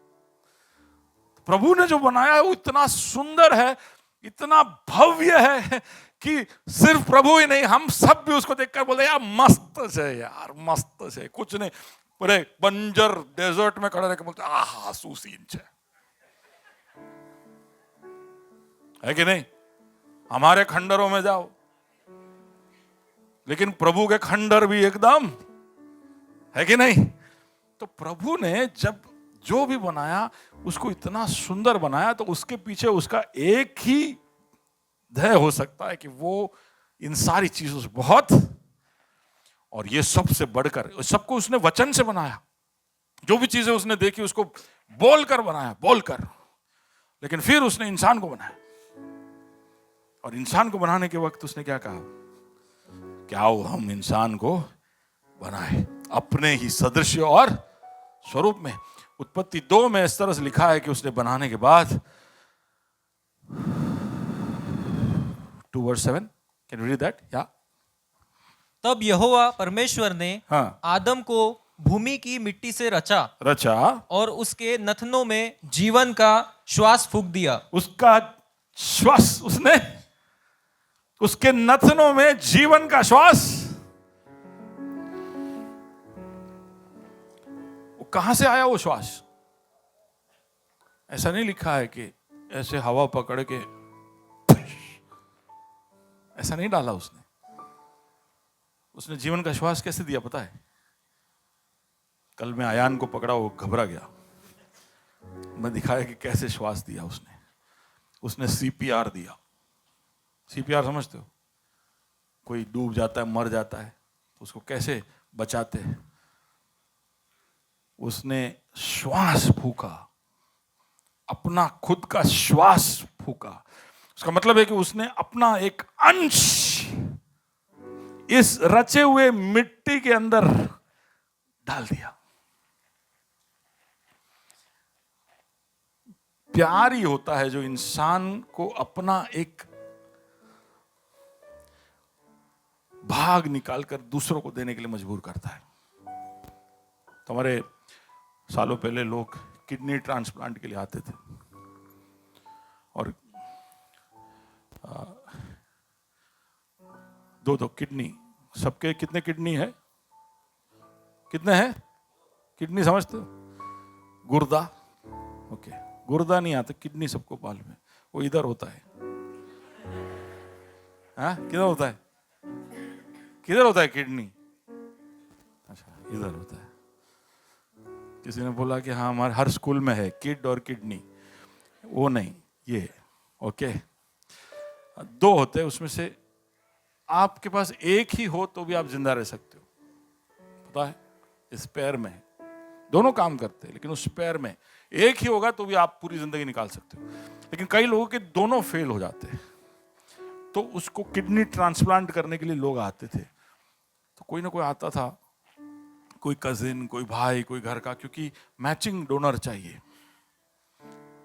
[SPEAKER 1] प्रभु ने जो बनाया है वो इतना सुंदर है, इतना भव्य है कि सिर्फ प्रभु ही नहीं, हम सब भी उसको देखकर बोलते यार मस्त से, यार मस्त से। कुछ नहीं, पूरे बंजर डेजर्ट में खड़े रहकर बोलते आहा सुसीन है कि नहीं? हमारे खंडरों में जाओ, लेकिन प्रभु के खंडर भी एकदम, है कि नहीं? तो प्रभु ने जब जो भी बनाया उसको इतना सुंदर बनाया, तो उसके पीछे उसका एक ही ध्येय हो सकता है कि वो इन सारी चीजों से बहुत, और ये सबसे बढ़कर, सबको उसने वचन से बनाया। जो भी चीजें उसने देखी उसको बोलकर बनाया, बोलकर। लेकिन फिर उसने इंसान को बनाया, और इंसान को बनाने के वक्त उसने क्या कहा? क्या आओ हम इंसान को बनाए अपने ही सदृश्य और स्वरूप में। उत्पत्ति 2 में इस तरह से लिखा है कि उसने बनाने के बाद 2:7, कैन यू रीड दैट? या
[SPEAKER 3] तब यहोवा परमेश्वर ने
[SPEAKER 1] हाँ।
[SPEAKER 3] आदम को भूमि की मिट्टी से रचा और उसके नथनों में जीवन का श्वास फूंक दिया। उसका
[SPEAKER 1] श्वास, उसने उसके नथनों में जीवन का श्वास। वो कहां से आया वो श्वास? ऐसा नहीं लिखा है कि ऐसे हवा पकड़ के, ऐसा नहीं डाला उसने। उसने जीवन का श्वास कैसे दिया पता है? कल मैं आयान को पकड़ा, वो घबरा गया। मैं दिखाया कि कैसे श्वास दिया उसने। उसने सीपीआर दिया। सीपीआर समझते हो? कोई डूब जाता है, मर जाता है, तो उसको कैसे बचाते हैं? उसने श्वास फूका, अपना खुद का श्वास फूका। उसका मतलब है कि उसने अपना एक अंश इस रचे हुए मिट्टी के अंदर डाल दिया। प्यार ही होता है जो इंसान को अपना एक भाग निकालकर दूसरों को देने के लिए मजबूर करता है। तो हमारे सालों पहले लोग किडनी ट्रांसप्लांट के लिए आते थे, और 2 किडनी, सबके कितने किडनी है? कितने हैं किडनी समझते हो? गुर्दा, ओके, गुर्दा नहीं आता, किडनी सबको मालूम है। वो इधर होता है। हाँ, किधर होता है? किधर होता है किडनी? अच्छा, इधर होता है। किसी ने बोला कि हाँ हमारे हर स्कूल में है किड और किडनी। वो नहीं, ये ओके। 2 होते हैं, उसमें से आपके पास एक ही हो तो भी आप जिंदा रह सकते हो, पता है? इस पैर में दोनों काम करते हैं, लेकिन उस पैर में एक ही होगा तो भी आप पूरी जिंदगी निकाल सकते हो। लेकिन कई लोगों के दोनों फेल हो जाते हैं, तो उसको किडनी ट्रांसप्लांट करने के लिए लोग आते थे। तो कोई ना कोई आता था, कोई कजिन, कोई भाई, कोई घर का, क्योंकि मैचिंग डोनर चाहिए।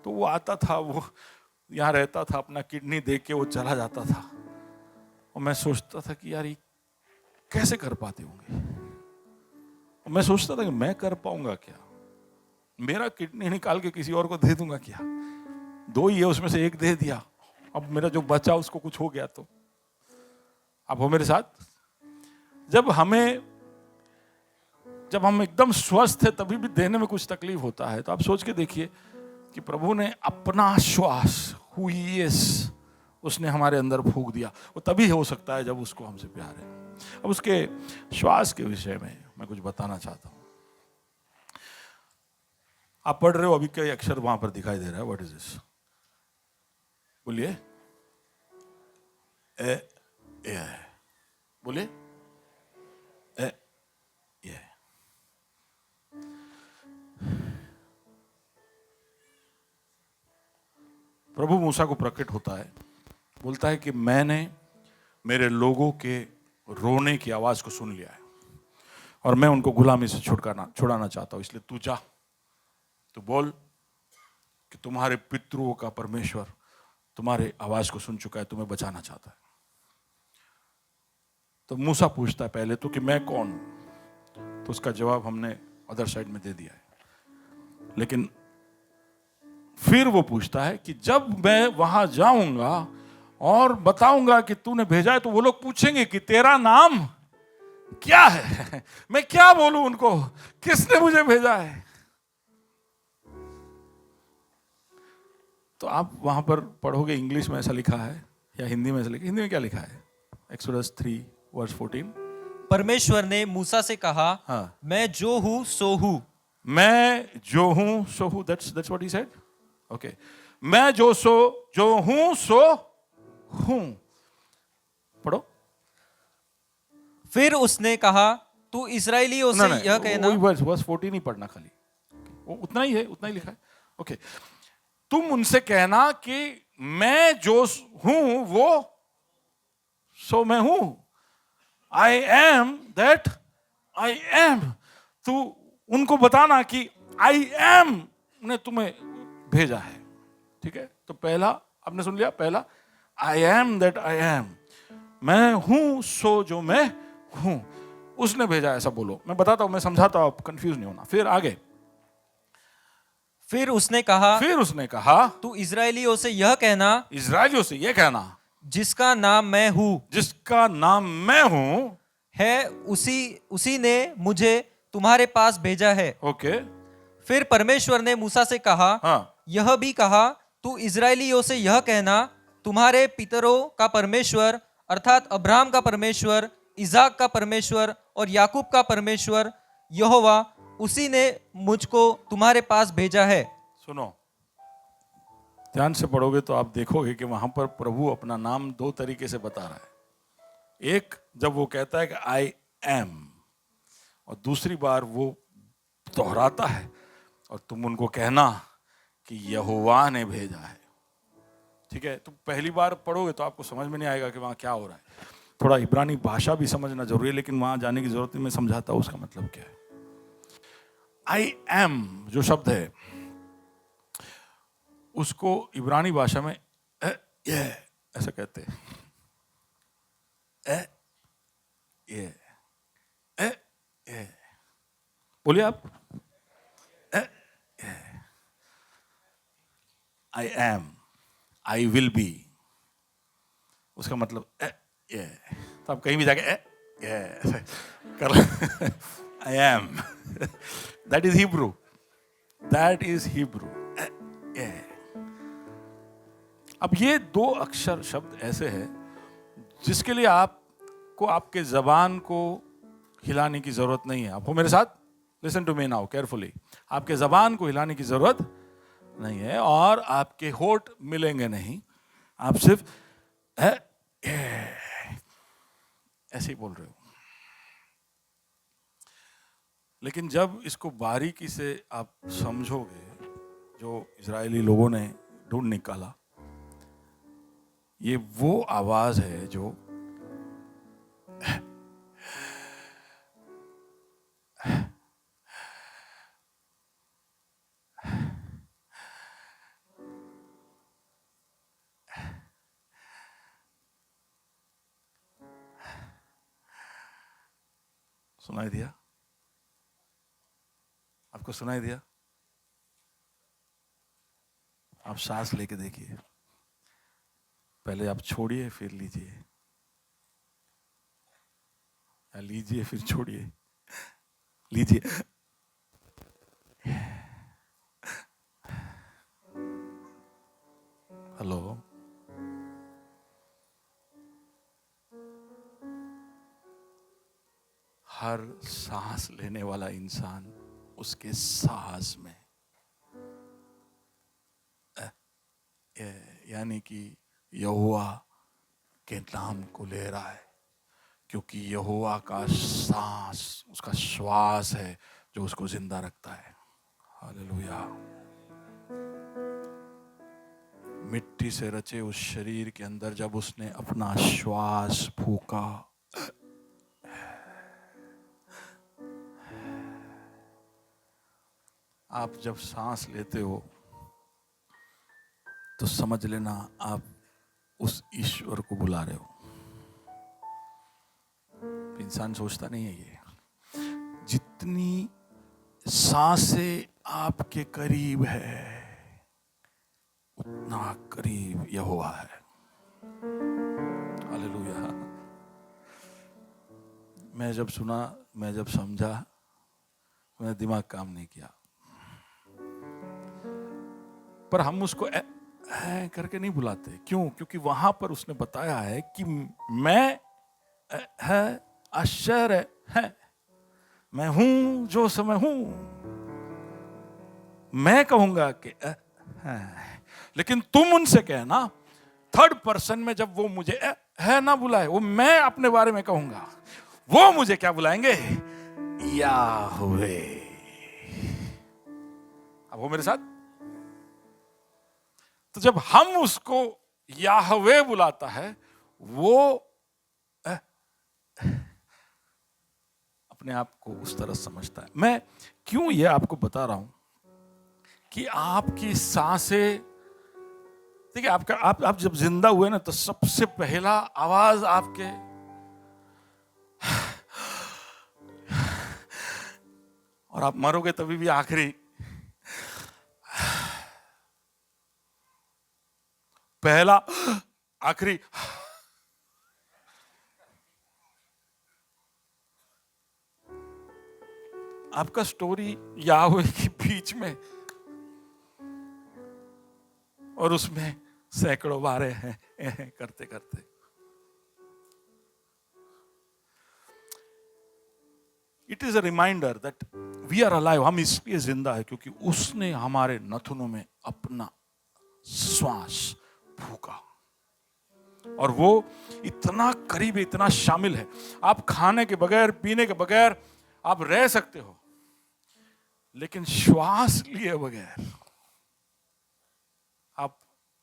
[SPEAKER 1] तो वो आता था, वो यहाँ रहता था, अपना किडनी देख के वो चला जाता था। और मैं सोचता था कि यार ये कैसे कर पाते होंगे, मैं सोचता था कि मैं कर पाऊंगा क्या, मेरा किडनी निकाल के किसी और को दे दूंगा क्या, 2 ही है उसमें से 1 दे दिया, अब मेरा जो बचा उसको कुछ हो गया तो। आप हो मेरे साथ? जब हम एकदम स्वस्थ है तभी भी देने में कुछ तकलीफ होता है। तो आप सोच के देखिए कि प्रभु ने अपना श्वास उसने हमारे अंदर फूंक दिया। वो तभी हो सकता है जब उसको हमसे प्यार है। अब उसके श्वास के विषय में मैं कुछ बताना चाहता हूं। आप पढ़ रहे हो, अभी कई अक्षर वहां पर दिखाई दे रहा है। What is this? बोलिए। बोलिए। प्रभु मूसा को प्रकट होता है, बोलता है कि मैंने मेरे लोगों के रोने की आवाज को सुन लिया है और मैं उनको गुलामी से छुड़ाना चाहता हूं। इसलिए तू जा, तू बोल कि तुम्हारे पितरों का परमेश्वर तुम्हारे आवाज को सुन चुका है, तुम्हें बचाना चाहता है। तो मूसा पूछता है पहले तो कि मैं कौन हूं, तो उसका जवाब हमने अदर साइड में दे दिया है। लेकिन फिर वो पूछता है कि जब मैं वहां जाऊंगा और बताऊंगा कि तूने भेजा है, तो वो लोग पूछेंगे कि तेरा नाम क्या है, मैं क्या बोलूं उनको, किसने मुझे भेजा है। तो आप वहां पर पढ़ोगे, इंग्लिश में ऐसा लिखा है या हिंदी में ऐसा लिखा है? हिंदी में क्या लिखा है? एक्सोडस 3:14।
[SPEAKER 3] परमेश्वर ने मूसा से कहा,
[SPEAKER 1] हाँ,
[SPEAKER 3] मैं जो हूं सो हूं।
[SPEAKER 1] मैं जो हूं सो हूं। That's what he said. Okay, मैं जो हूं सो हूं। पढ़ो।
[SPEAKER 3] फिर उसने कहा, तू इस्राएलियों से यह कहना।
[SPEAKER 1] वही वर्स 14 ही पढ़ना खाली, वो उतना ही है, उतना ही लिखा है। ओके, तुम उनसे कहना कि मैं जो हूं वो सो मैं हूं। I am that I am. तू उनको बताना कि आई एम ने तुम्हें भेजा है। ठीक है, तो पहला आपने सुन लिया, पहला I am that I am, मैं हूं सो जो मैं हूं, उसने भेजा, ऐसा बोलो। मैं बताता हूं, मैं समझाता हूं, आप कंफ्यूज नहीं होना। फिर आगे,
[SPEAKER 3] फिर उसने कहा, तू इस्राएलियों से यह कहना,
[SPEAKER 1] इस्राएलियों से यह कहना,
[SPEAKER 3] जिसका नाम मैं हूं,
[SPEAKER 1] जिसका नाम मैं हूं
[SPEAKER 3] है, उसी ने मुझे तुम्हारे पास भेजा है।
[SPEAKER 1] ओके।
[SPEAKER 3] फिर परमेश्वर ने मूसा से कहा,
[SPEAKER 1] हाँ,
[SPEAKER 3] यह भी कहा, तू इस्राएलियों से यह कहना, तुम्हारे पितरों का परमेश्वर अर्थात अब्राहम का परमेश्वर, इजाक का परमेश्वर और याकूब का परमेश्वर यहोवा, उसी ने मुझको तुम्हारे पास भेजा है।
[SPEAKER 1] सुनो, ध्यान से पढ़ोगे तो आप देखोगे कि वहां पर प्रभु अपना नाम 2 तरीके से बता रहा है। एक, जब वो कहता है कि आई एम, और दूसरी बार वो दोहराता है, और तुम उनको कहना कि यहोवा ने भेजा है। ठीक है, तो पहली बार पढ़ोगे तो आपको समझ में नहीं आएगा कि वहां क्या हो रहा है। थोड़ा इब्रानी भाषा भी समझना जरूरी है, लेकिन वहां जाने की जरूरत नहीं, मैं समझाता हूं उसका मतलब क्या है। आई एम जो शब्द है, उसको इब्रानी भाषा में ये ऐसा कहते हैं। ये बोलिए आप। I am, I will be, उसका मतलब ये। तो आप कहीं भी जाके कर I am, that is Hebrew, that is Hebrew. अब ये 2 अक्षर शब्द ऐसे हैं जिसके लिए आपको आपके जबान को हिलाने की जरूरत नहीं है। आप हो मेरे साथ? Listen to me now carefully. आपके जबान को हिलाने की जरूरत नहीं है और आपके होठ मिलेंगे नहीं, आप सिर्फ ऐसे ही बोल रहे हो। लेकिन जब इसको बारीकी से आप समझोगे, जो इजरायली लोगों ने ढूंढ निकाला, ये वो आवाज है जो सुनाई दिया। आपको सुनाई दिया? आप सांस लेके देखिए, पहले आप छोड़िए फिर लीजिए, या लीजिए फिर छोड़िए, लीजिए। हेलो, हर सांस लेने वाला इंसान उसके सांस में यानी कि यहोवा के नाम को ले रहा है, क्योंकि यहोवा का सांस उसका श्वास है जो उसको जिंदा रखता है। हालेलुया। मिट्टी से रचे उस शरीर के अंदर जब उसने अपना श्वास फूका, आप जब सांस लेते हो तो समझ लेना आप उस ईश्वर को बुला रहे हो। इंसान सोचता नहीं है ये, जितनी सांसें आपके करीब है उतना करीब यहोवा है। हालेलुया। मैं जब सुना, मैं जब समझा, मेरा दिमाग काम नहीं किया। पर हम उसको है करके नहीं बुलाते। क्यों? क्योंकि वहां पर उसने बताया है कि मैं है, आश्चर्य है, मैं हूं जो समय हूं। मैं कहूंगा कि है, लेकिन तुम उनसे कहना थर्ड पर्सन में, जब वो मुझे है ना बुलाए, वो मैं अपने बारे में कहूंगा, वो मुझे क्या बुलाएंगे? याहवे। अब वो मेरे साथ, तो जब हम उसको याहवे बुलाता है, वो अपने आप को उस तरह समझता है। मैं क्यों ये आपको बता रहा हूं कि आपकी सांसें, देखिए आप जब जिंदा हुए ना, तो सबसे पहला आवाज आपके और आप मरोगे तभी भी आखिरी पहला आखिरी आपका स्टोरी याहवे के बीच में, और उसमें सैकड़ों बारे हैं करते करते। It is a reminder that we are alive. हम इसलिए जिंदा है क्योंकि उसने हमारे नथुनों में अपना श्वास फूका, और वो इतना करीब, इतना शामिल है। आप खाने के बगैर, पीने के बगैर आप रह सकते हो, लेकिन श्वास लिए बगैर आप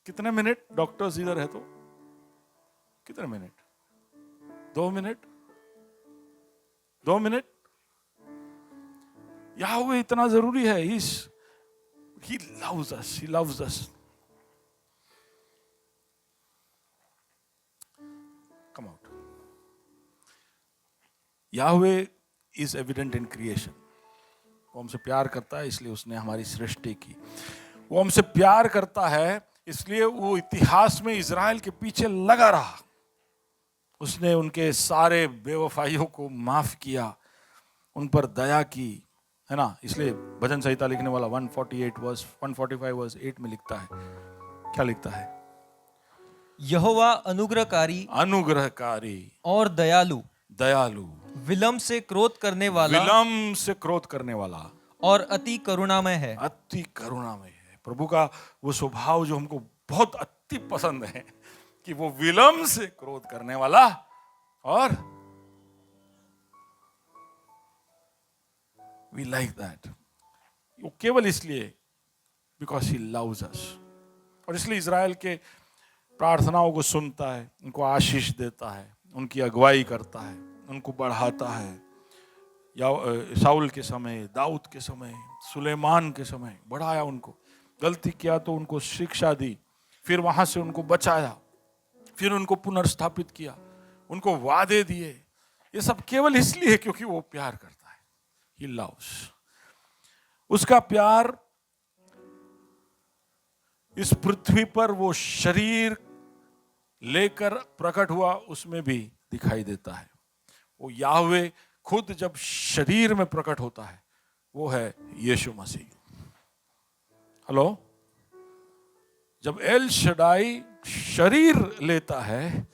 [SPEAKER 1] कितने मिनट, डॉक्टर्स इधर है तो कितने मिनट, 2 मिनट, 2 मिनट। याहवे इतना जरूरी है। He loves us. He loves us. Come out. Yahweh is evident in creation. वो हमसे प्यार करता है, इसलिए उसने हमारी सृष्टि की। वो हमसे प्यार करता है, इसलिए वो इतिहास में इजराइल के पीछे लगा रहा। उसने उनके सारे बेवफाइयों को माफ किया, उन पर दया की, है ना। इसलिए भजन संहिता लिखने वाला 145 वर्स 8 में लिखता है, क्या लिखता है?
[SPEAKER 3] यहोवा अनुग्रहकारी,
[SPEAKER 1] अनुग्रहकारी
[SPEAKER 3] और दयालु,
[SPEAKER 1] दयालु,
[SPEAKER 3] विलम्ब से क्रोध करने वाला,
[SPEAKER 1] विलम्ब से क्रोध करने वाला,
[SPEAKER 3] और अति करुणामय है।
[SPEAKER 1] अति करुणामय है। प्रभु का वो स्वभाव जो हमको बहुत अति पसंद है, कि वो विलम्ब से क्रोध करने वाला, और we like that। वो केवल इसलिए because he loves us। और इसलिए इजराइल के प्रार्थनाओं को सुनता है, उनको आशीष देता है, उनकी अगुवाई करता है, उनको बढ़ाता है। या साउल के समय, दाऊद के समय, सुलेमान के समय बढ़ाया उनको। गलती किया तो उनको शिक्षा दी, फिर वहां से उनको बचाया, फिर उनको पुनर्स्थापित किया, उनको वादे दिए। ये सब केवल इसलिए क्योंकि वो प्यार करता है। He loves। उसका प्यार इस पृथ्वी पर वो शरीर लेकर प्रकट हुआ उसमें भी दिखाई देता है। वो याहवे खुद जब शरीर में प्रकट होता है वो है यीशु मसीह। हेलो, जब एल शडाई शरीर लेता है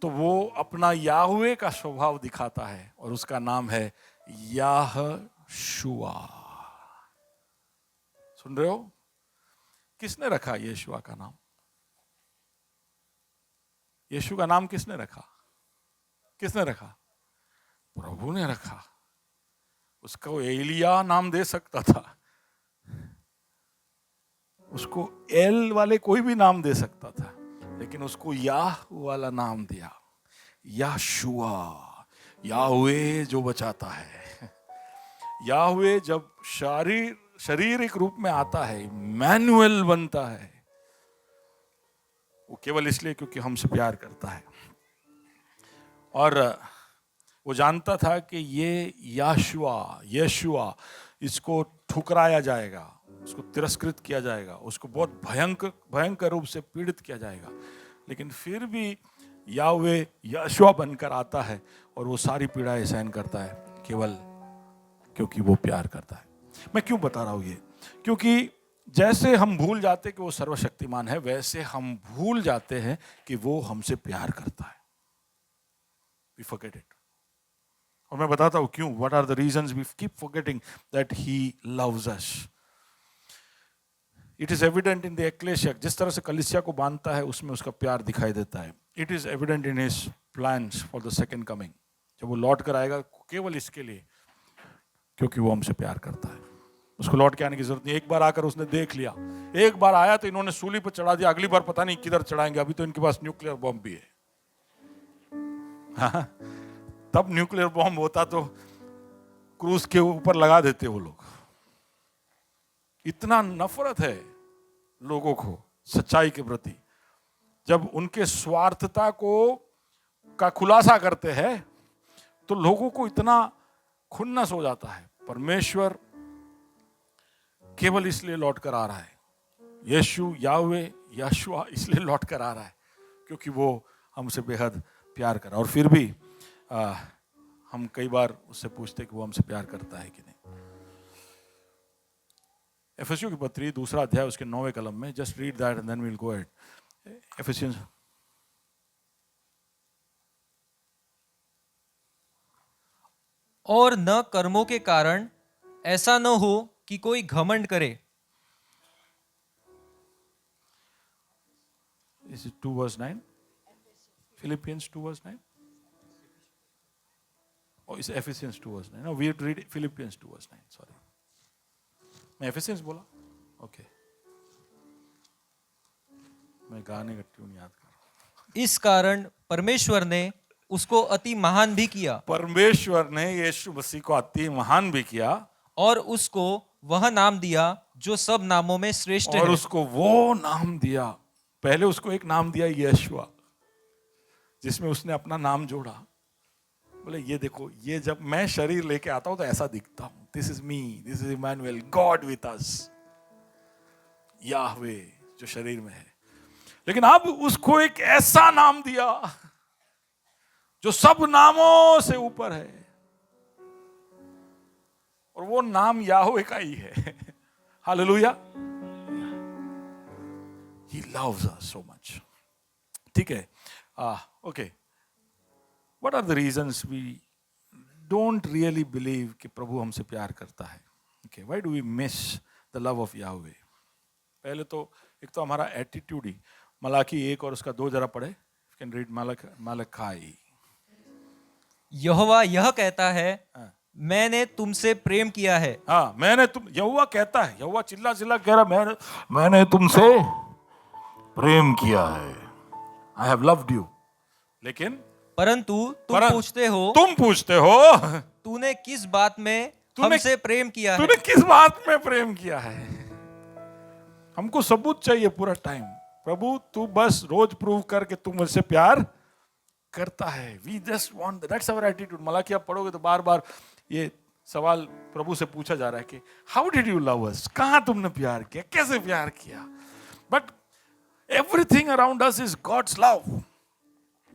[SPEAKER 1] तो वो अपना याहवे का स्वभाव दिखाता है और उसका नाम है याहशुआ। सुन रहे हो? किसने रखा यीशुआ का नाम? यीशु का नाम किसने रखा? किसने रखा? प्रभु ने रखा। उसको एलिया नाम दे सकता था, उसको एल वाले कोई भी नाम दे सकता था, लेकिन उसको याह वाला नाम दिया, याशुआ, याहवे जो बचाता है। याहवे जब शारीरिक रूप में आता है, मैनुअल बनता है, वो केवल इसलिए क्योंकि हमसे प्यार करता है। और वो जानता था कि ये यशुआ इसको ठुकराया जाएगा, उसको तिरस्कृत किया जाएगा, उसको बहुत भयंकर रूप से पीड़ित किया जाएगा, लेकिन फिर भी याहवे यशुआ बनकर आता है और वो सारी पीड़ाएं सहन करता है केवल क्योंकि वो प्यार करता है। मैं क्यों बता रहा हूं ये? क्योंकि जैसे हम भूल जाते कि वो सर्वशक्तिमान है, वैसे हम भूल जाते हैं कि वो हमसे प्यार करता है। We forget it. और मैं बताता हूं क्यों। What are the reasons we keep forgetting that he loves us? It is evident in the ecclesia. जिस तरह से कलीसिया को बांधता है उसमें उसका प्यार दिखाई देता है। It is evident in his plans for the second coming. जब वो लौट कर आएगा केवल इसके लिए क्योंकि वो हमसे प्यार करता है। उसको लौट के आने की जरूरत नहीं। एक बार आकर उसने देख लिया, एक बार आया तो इन्होंने सूली पर चढ़ा दिया, अगली बार पता नहीं किधर चढ़ाएंगे, अभी तो इनके पास न्यूक्लियर बॉम्ब भी है। हाँ, तब न्यूक्लियर बॉम्ब होता तो क्रूज के ऊपर लगा देते वो लोग। इतना नफरत है लोगों को सच्चाई के प्रति। जब उनके स्वार्थता का खुलासा करते हैं तो लोगों को इतना खुन्नस हो जाता है। परमेश्वर केवल इसलिए लौट कर आ रहा है, यीशु याहवे यशुआ इसलिए लौट कर आ रहा है क्योंकि वो हमसे बेहद प्यार कर। और फिर भी हम कई बार उससे पूछते कि वो हमसे प्यार करता है कि नहीं। एफेसियों की पत्री 2 अध्याय उसके 9वें कलम में, just read that and then we will go ahead. Ephesians
[SPEAKER 3] और न कर्मों के कारण ऐसा न हो कि कोई घमंड करे।
[SPEAKER 1] Is it 2 verse 9? Philippians 2 verse 9? Oh, it's Ephesians 2 verse 9. No, we have to read Philippians 2 verse 9. Sorry. मैं Ephesians बोला? Okay. मैं गाने का ट्यून याद कर रहा हूँ।
[SPEAKER 3] इस कारण परमेश्वर ने उसको अति महान भी किया।
[SPEAKER 1] परमेश्वर ने यीशु मसीह को अति महान भी किया
[SPEAKER 3] और उसको वह नाम दिया जो सब नामों में श्रेष्ठ है।
[SPEAKER 1] और उसको वो नाम दिया, पहले उसको एक नाम दिया यशुआ, जिसमें उसने अपना नाम जोड़ा। बोले ये देखो, ये जब मैं शरीर लेके आता हूं तो ऐसा दिखता हूं। This is me, this is Emmanuel, God with us, Yahweh जो शरीर में है। लेकिन अब उसको एक ऐसा नाम दिया जो सब नामों से ऊपर है, और वो नाम याहवे का ही है। Hallelujah. He loves us so much. ठीक है। Okay. What are the reasons we don't really believe कि प्रभु हमसे प्यार करता है? Okay. Why do we miss the love of Yahweh? पहले तो एक तो हमारा एटीट्यूड ही। मलाकी 1 और उसका 2 जरा पढ़े। You can read मलखाई।
[SPEAKER 3] यहोवा यह कहता है, मैंने तुमसे प्रेम किया है।
[SPEAKER 1] हाँ, यहोवा कहता है, यहोवा चिल्ला चिल्ला कह रहा, मैंने तुमसे प्रेम किया है। I have loved you. लेकिन
[SPEAKER 3] परंतु तुम
[SPEAKER 1] पूछते हो
[SPEAKER 3] तूने किस बात में हमसे प्रेम किया है?
[SPEAKER 1] तूने किस बात में प्रेम किया है? हमको सबूत चाहिए पूरा टाइम। प्रभु तू बस रोज प्रूव कर कि तू मुझसे प्यार करता है। We just want that's our attitude। Malachi आप पढ़ोगे तो बार बार ये सवाल प्रभु से पूछा जा रहा है कि how did you love us, कहां तुमने प्यार किया, कैसे प्यार किया। But everything around us is God's love,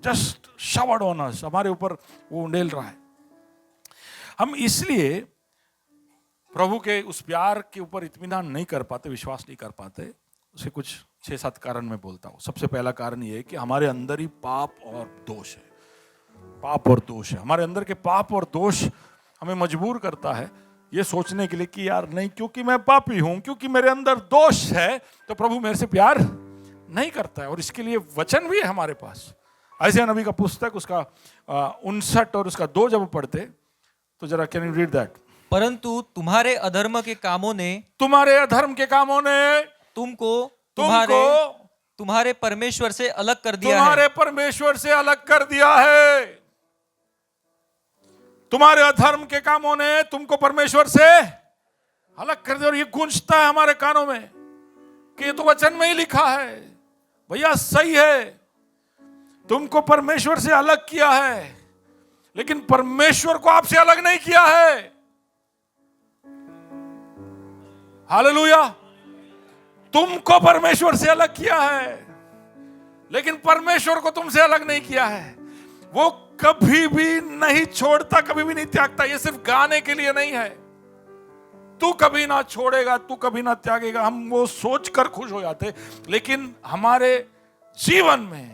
[SPEAKER 1] just showered on us, हमारे ऊपर वो उंडेल रहा है। हम इसलिए प्रभु के उस प्यार के ऊपर इत्मीनान नहीं कर पाते, विश्वास नहीं कर पाते। उसे कुछ 6-7 कारण मैं बोलता हूं। सबसे पहला कारण ये है कि हमारे अंदर ही पाप और दोष है। पाप और दोष है हमारे अंदर के पाप और दोष हमें मजबूर करता है ये सोचने के लिए कि यार नहीं, क्योंकि मैं पापी हूं, क्योंकि मेरे अंदर दोष है, तो प्रभु मेरे से प्यार नहीं करता है। और इसके लिए वचन भी है हमारे पास। ऐसे नबी का पुस्तक उसका 59 और उसका 2 जब पढ़ते तो जरा कैन यू रीड दैट।
[SPEAKER 3] परंतु तुम्हारे अधर्म के कामों ने,
[SPEAKER 1] तुम्हारे अधर्म के कामों ने
[SPEAKER 3] तुमको तुम्हारे परमेश्वर से अलग कर दिया है।
[SPEAKER 1] तुम्हारे परमेश्वर से अलग कर दिया है। तुम्हारे अधर्म के कामों ने तुमको परमेश्वर से अलग कर दिया। और ये गूंजता है हमारे कानों में कि ये तो वचन में ही लिखा है। भैया सही है, तुमको परमेश्वर से अलग किया है, लेकिन परमेश्वर को आपसे अलग नहीं किया है। हालेलुया। तुमको परमेश्वर से अलग किया है, लेकिन परमेश्वर को तुमसे अलग नहीं किया है। वो कभी भी नहीं छोड़ता, कभी भी नहीं त्यागता। ये सिर्फ गाने के लिए नहीं है, तू कभी ना छोड़ेगा, तू कभी ना त्यागेगा, हम वो सोचकर खुश हो जाते। लेकिन हमारे जीवन में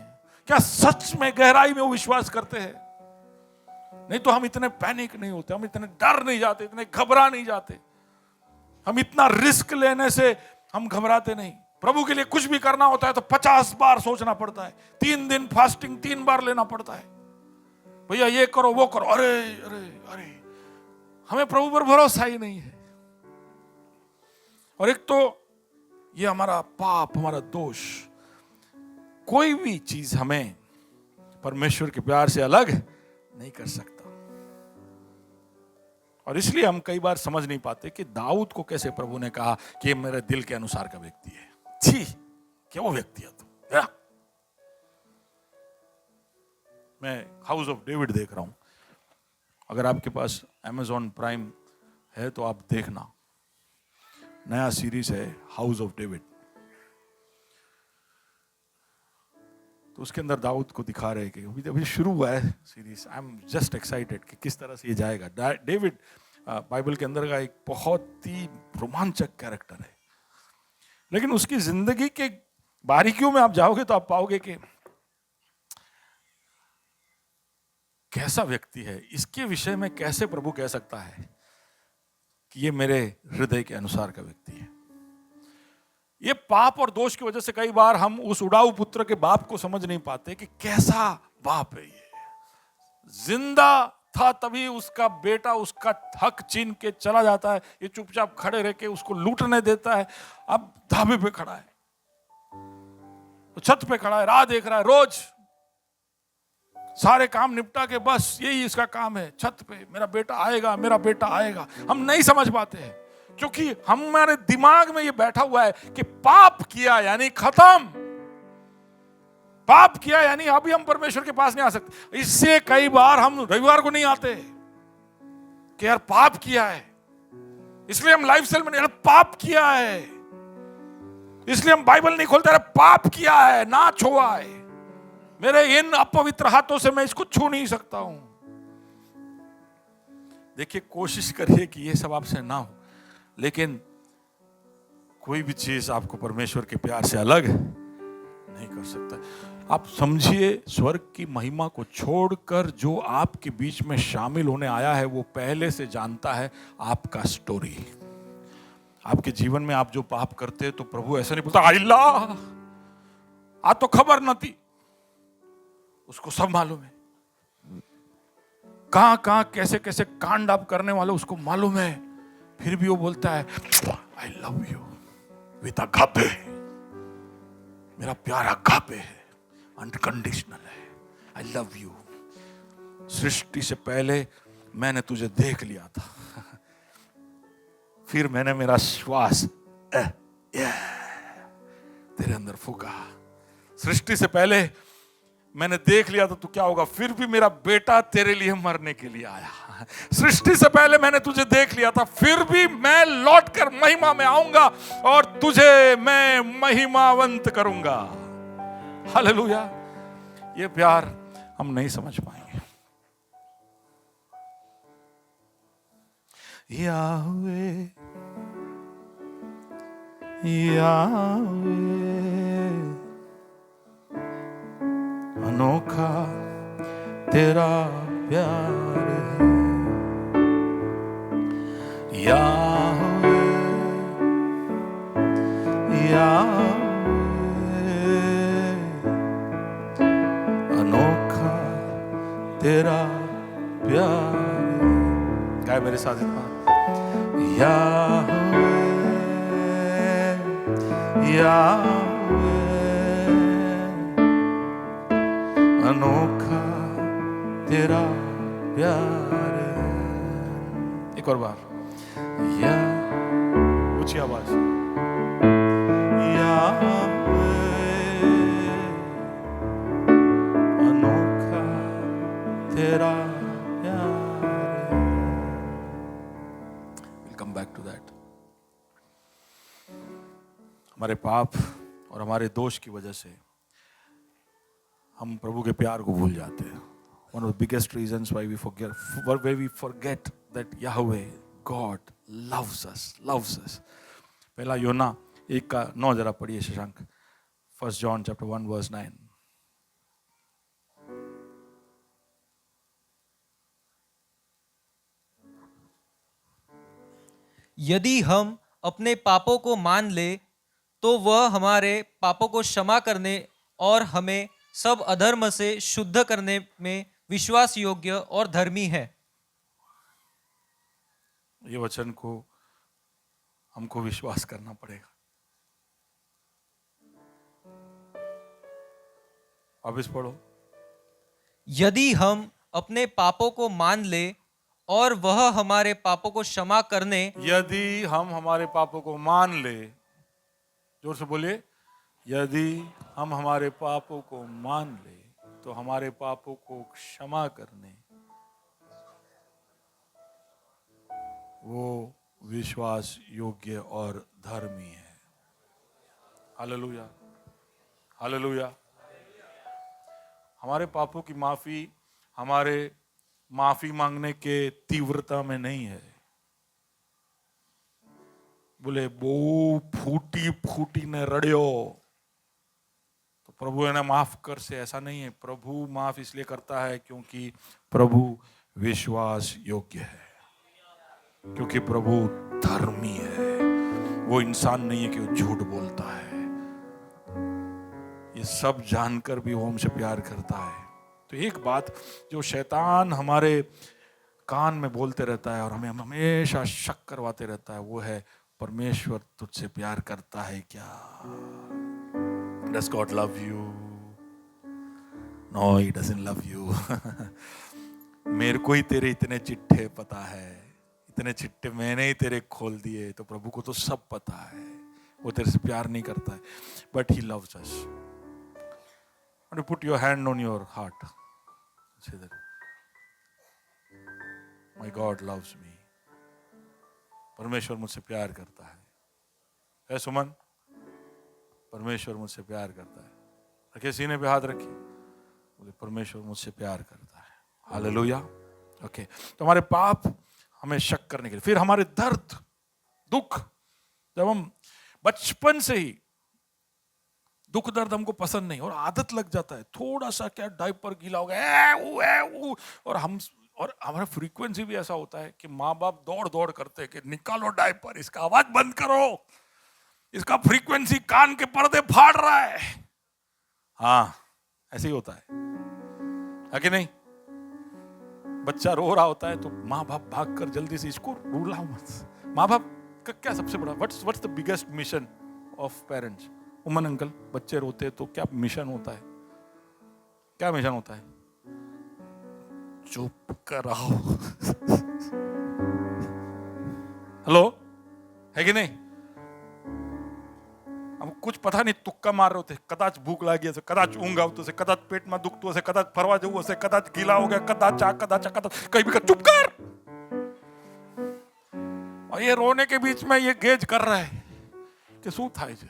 [SPEAKER 1] क्या सच में गहराई में वो विश्वास करते हैं? नहीं तो हम इतने पैनिक नहीं होते, हम इतने डर नहीं जाते, इतने घबरा नहीं जाते, हम इतना रिस्क लेने से हम घबराते नहीं। प्रभु के लिए कुछ भी करना होता है तो 50 बार सोचना पड़ता है। 3 दिन फास्टिंग 3 बार लेना पड़ता है। भैया ये करो वो करो, अरे अरे अरे, हमें प्रभु पर भरोसा ही नहीं है। और एक तो ये हमारा पाप, हमारा दोष, कोई भी चीज हमें परमेश्वर के प्यार से अलग नहीं कर सकता। और इसलिए हम कई बार समझ नहीं पाते कि दाऊद को कैसे प्रभु ने कहा कि ये मेरे दिल के अनुसार का व्यक्ति है। छी, क्या वो व्यक्ति है तू। मैं हाउस ऑफ डेविड देख रहा हूं। अगर आपके पास Amazon प्राइम है तो आप देखना, नया सीरीज है हाउस ऑफ डेविड। तो उसके अंदर दाऊद को दिखा रहे कि अभी शुरू हुआ है series. I am just excited कि किस तरह से ये जाएगा। डेविड बाइबल के अंदर का एक बहुत ही रोमांचक कैरेक्टर है, लेकिन उसकी जिंदगी के बारीकियों में आप जाओगे तो आप पाओगे कि कैसा व्यक्ति है। इसके विषय में कैसे प्रभु कह सकता है कि ये मेरे हृदय के अनुसार का व्यक्ति है। ये पाप और दोष की वजह से कई बार हम उस उड़ाऊ पुत्र के बाप को समझ नहीं पाते कि कैसा बाप है ये। जिंदा था तभी उसका बेटा उसका हक छीन के चला जाता है, ये चुपचाप खड़े रह के उसको लूटने देता है। अब धाबे पे खड़ा है, तो छत पे खड़ा है, राह देख रहा है, रोज सारे काम निपटा के बस यही इसका काम है, छत पे मेरा बेटा आएगा, मेरा बेटा आएगा। हम नहीं समझ पाते हैं क्योंकि हमारे दिमाग में ये बैठा हुआ है कि पाप किया यानी खत्म, पाप किया यानी अभी हम परमेश्वर के पास नहीं आ सकते। इससे कई बार हम रविवार को नहीं आते कि यार पाप किया है, इसलिए हम लाइफ स्टाइल में नहीं, पाप किया है इसलिए हम बाइबल नहीं खोलते, पाप किया है, नाच हुआ है, मेरे इन अपवित्र हाथों से मैं इसको छू नहीं सकता हूं। देखिए, कोशिश करिए कि ये सब आपसे ना हो, लेकिन कोई भी चीज आपको परमेश्वर के प्यार से अलग नहीं कर सकता। आप समझिए, स्वर्ग की महिमा को छोड़कर जो आपके बीच में शामिल होने आया है वो पहले से जानता है आपका स्टोरी। आपके जीवन में आप जो पाप करते हैं तो प्रभु ऐसा नहीं बोलता अल्लाह आ तो खबर न थी, उसको सब मालूम है। कहां कहां कैसे कैसे कांड आप करने वाले उसको मालूम है, फिर भी वो बोलता है I love you with agape, मेरा प्यार अगापे है, अनकंडीशनल है, आई लव यू। सृष्टि से पहले मैंने तुझे देख लिया था, फिर मैंने मेरा श्वास तेरे अंदर फूका। सृष्टि से पहले मैंने देख लिया तो तू क्या होगा, फिर भी मेरा बेटा तेरे लिए मरने के लिए आया। सृष्टि से पहले मैंने तुझे देख लिया था, फिर भी मैं लौटकर महिमा में आऊंगा और तुझे मैं महिमावंत करूंगा। हालेलुया। ये प्यार हम नहीं समझ पाएंगे। याहवे याहवे अनोखा तेरा प्यार है। याहवे याहवे अनोखा तेरा प्यार है। क्या है मेरे साथ इतना? याहवे याहवे अनोखा तेरा प्यार है। एक और बार, या ऊंची आवाज, याहवे अनोखा तेरा प्यार है। We'll come back to that. हमारे पाप और हमारे दोष की वजह से हम प्रभु के प्यार को भूल जाते हैं। One of the biggest reasons why we forget that Yahweh, God, loves us. पहला योना 1:9 जरा पढ़िए शशांक। 1 John chapter 1 verse 9.
[SPEAKER 3] यदि हम अपने पापों को मान ले तो वह हमारे पापों को क्षमा करने और हमें सब अधर्म से शुद्ध करने में विश्वास योग्य और धर्मी है।
[SPEAKER 1] ये वचन को हमको विश्वास करना पड़ेगा। अब इस पढ़ो।
[SPEAKER 3] यदि हम अपने पापों को मान ले और वह हमारे पापों को क्षमा करने,
[SPEAKER 1] यदि हम हमारे पापों को मान ले, जोर से बोलिए, यदि हम हमारे पापों को मान ले तो हमारे पापों को क्षमा करने वो विश्वास योग्य और धर्मी है। Hallelujah, hallelujah. हमारे पापों की माफी हमारे माफी मांगने के तीव्रता में नहीं है। बोले बो फूटी ने रड़ियो तो प्रभु ने माफ कर से, ऐसा नहीं है। प्रभु माफ इसलिए करता है क्योंकि प्रभु विश्वास योग्य है, क्योंकि प्रभु धर्मी है। वो इंसान नहीं है कि वो झूठ बोलता है। ये सब जानकर भी वो हमसे प्यार करता है। तो एक बात जो शैतान हमारे कान में बोलते रहता है और हमें हमेशा शक करवाते रहता है, वो है परमेश्वर तुझसे प्यार करता है क्या? Does God love you? No, he doesn't love you. मेरे को ही तेरे इतने चिट्ठे पता है, इतने चिट्ठे मैंने ही तेरे खोल दिए, तो प्रभु को तो सब पता है। वो तेरे से प्यार नहीं करता है, but he loves us. And you put your hand on your heart. Say that. My God loves me. परमेश्वर मुझसे प्यार करता है सुमन? परमेश्वर मुझसे प्यार करता है। रखिए सीने पे हाथ रखिए, बोले परमेश्वर मुझसे प्यार करता है। हालेलुया। ओके, तो हमारे पाप हमें शक करने के लिए, फिर हमारे दर्द दुख, जब हम बचपन से ही दुख दर्द हमको पसंद नहीं और आदत लग जाता है, थोड़ा सा क्या डायपर गीला हो गया और हमारा फ्रीक्वेंसी भी ऐसा होता है कि माँ बाप दौड़ दौड़ करते हैं कि निकालो डायपर, इसका आवाज बंद करो, इसका फ्रीक्वेंसी कान के पर्दे फाड़ रहा है। हाँ, ऐसे ही होता है कि नहीं? बच्चा रो रहा होता है तो माँ बाप भागकर जल्दी से इसको रुलाओ मत। माँ बाप का क्या सबसे बड़ा what's the biggest mission of parents? उमन अंकल, बच्चे रोते तो क्या मिशन होता है? क्या मिशन होता है? चुप कराओ। हेलो, है कि नहीं? हम कुछ पता नहीं तुक्का मार रहे थे, कदाच भूख लागी हશે, कदाच ऊंघ આવતું હશે, કદાચ પેટમાં દુખતું હશે, કદાચ ફરવા જવું હશે, કદાચ ગીલા हो गया, कदाच कहीं भी चुप कर। और ये रोने के बीच में ये गेज कर रहा है कि શું થાય છે,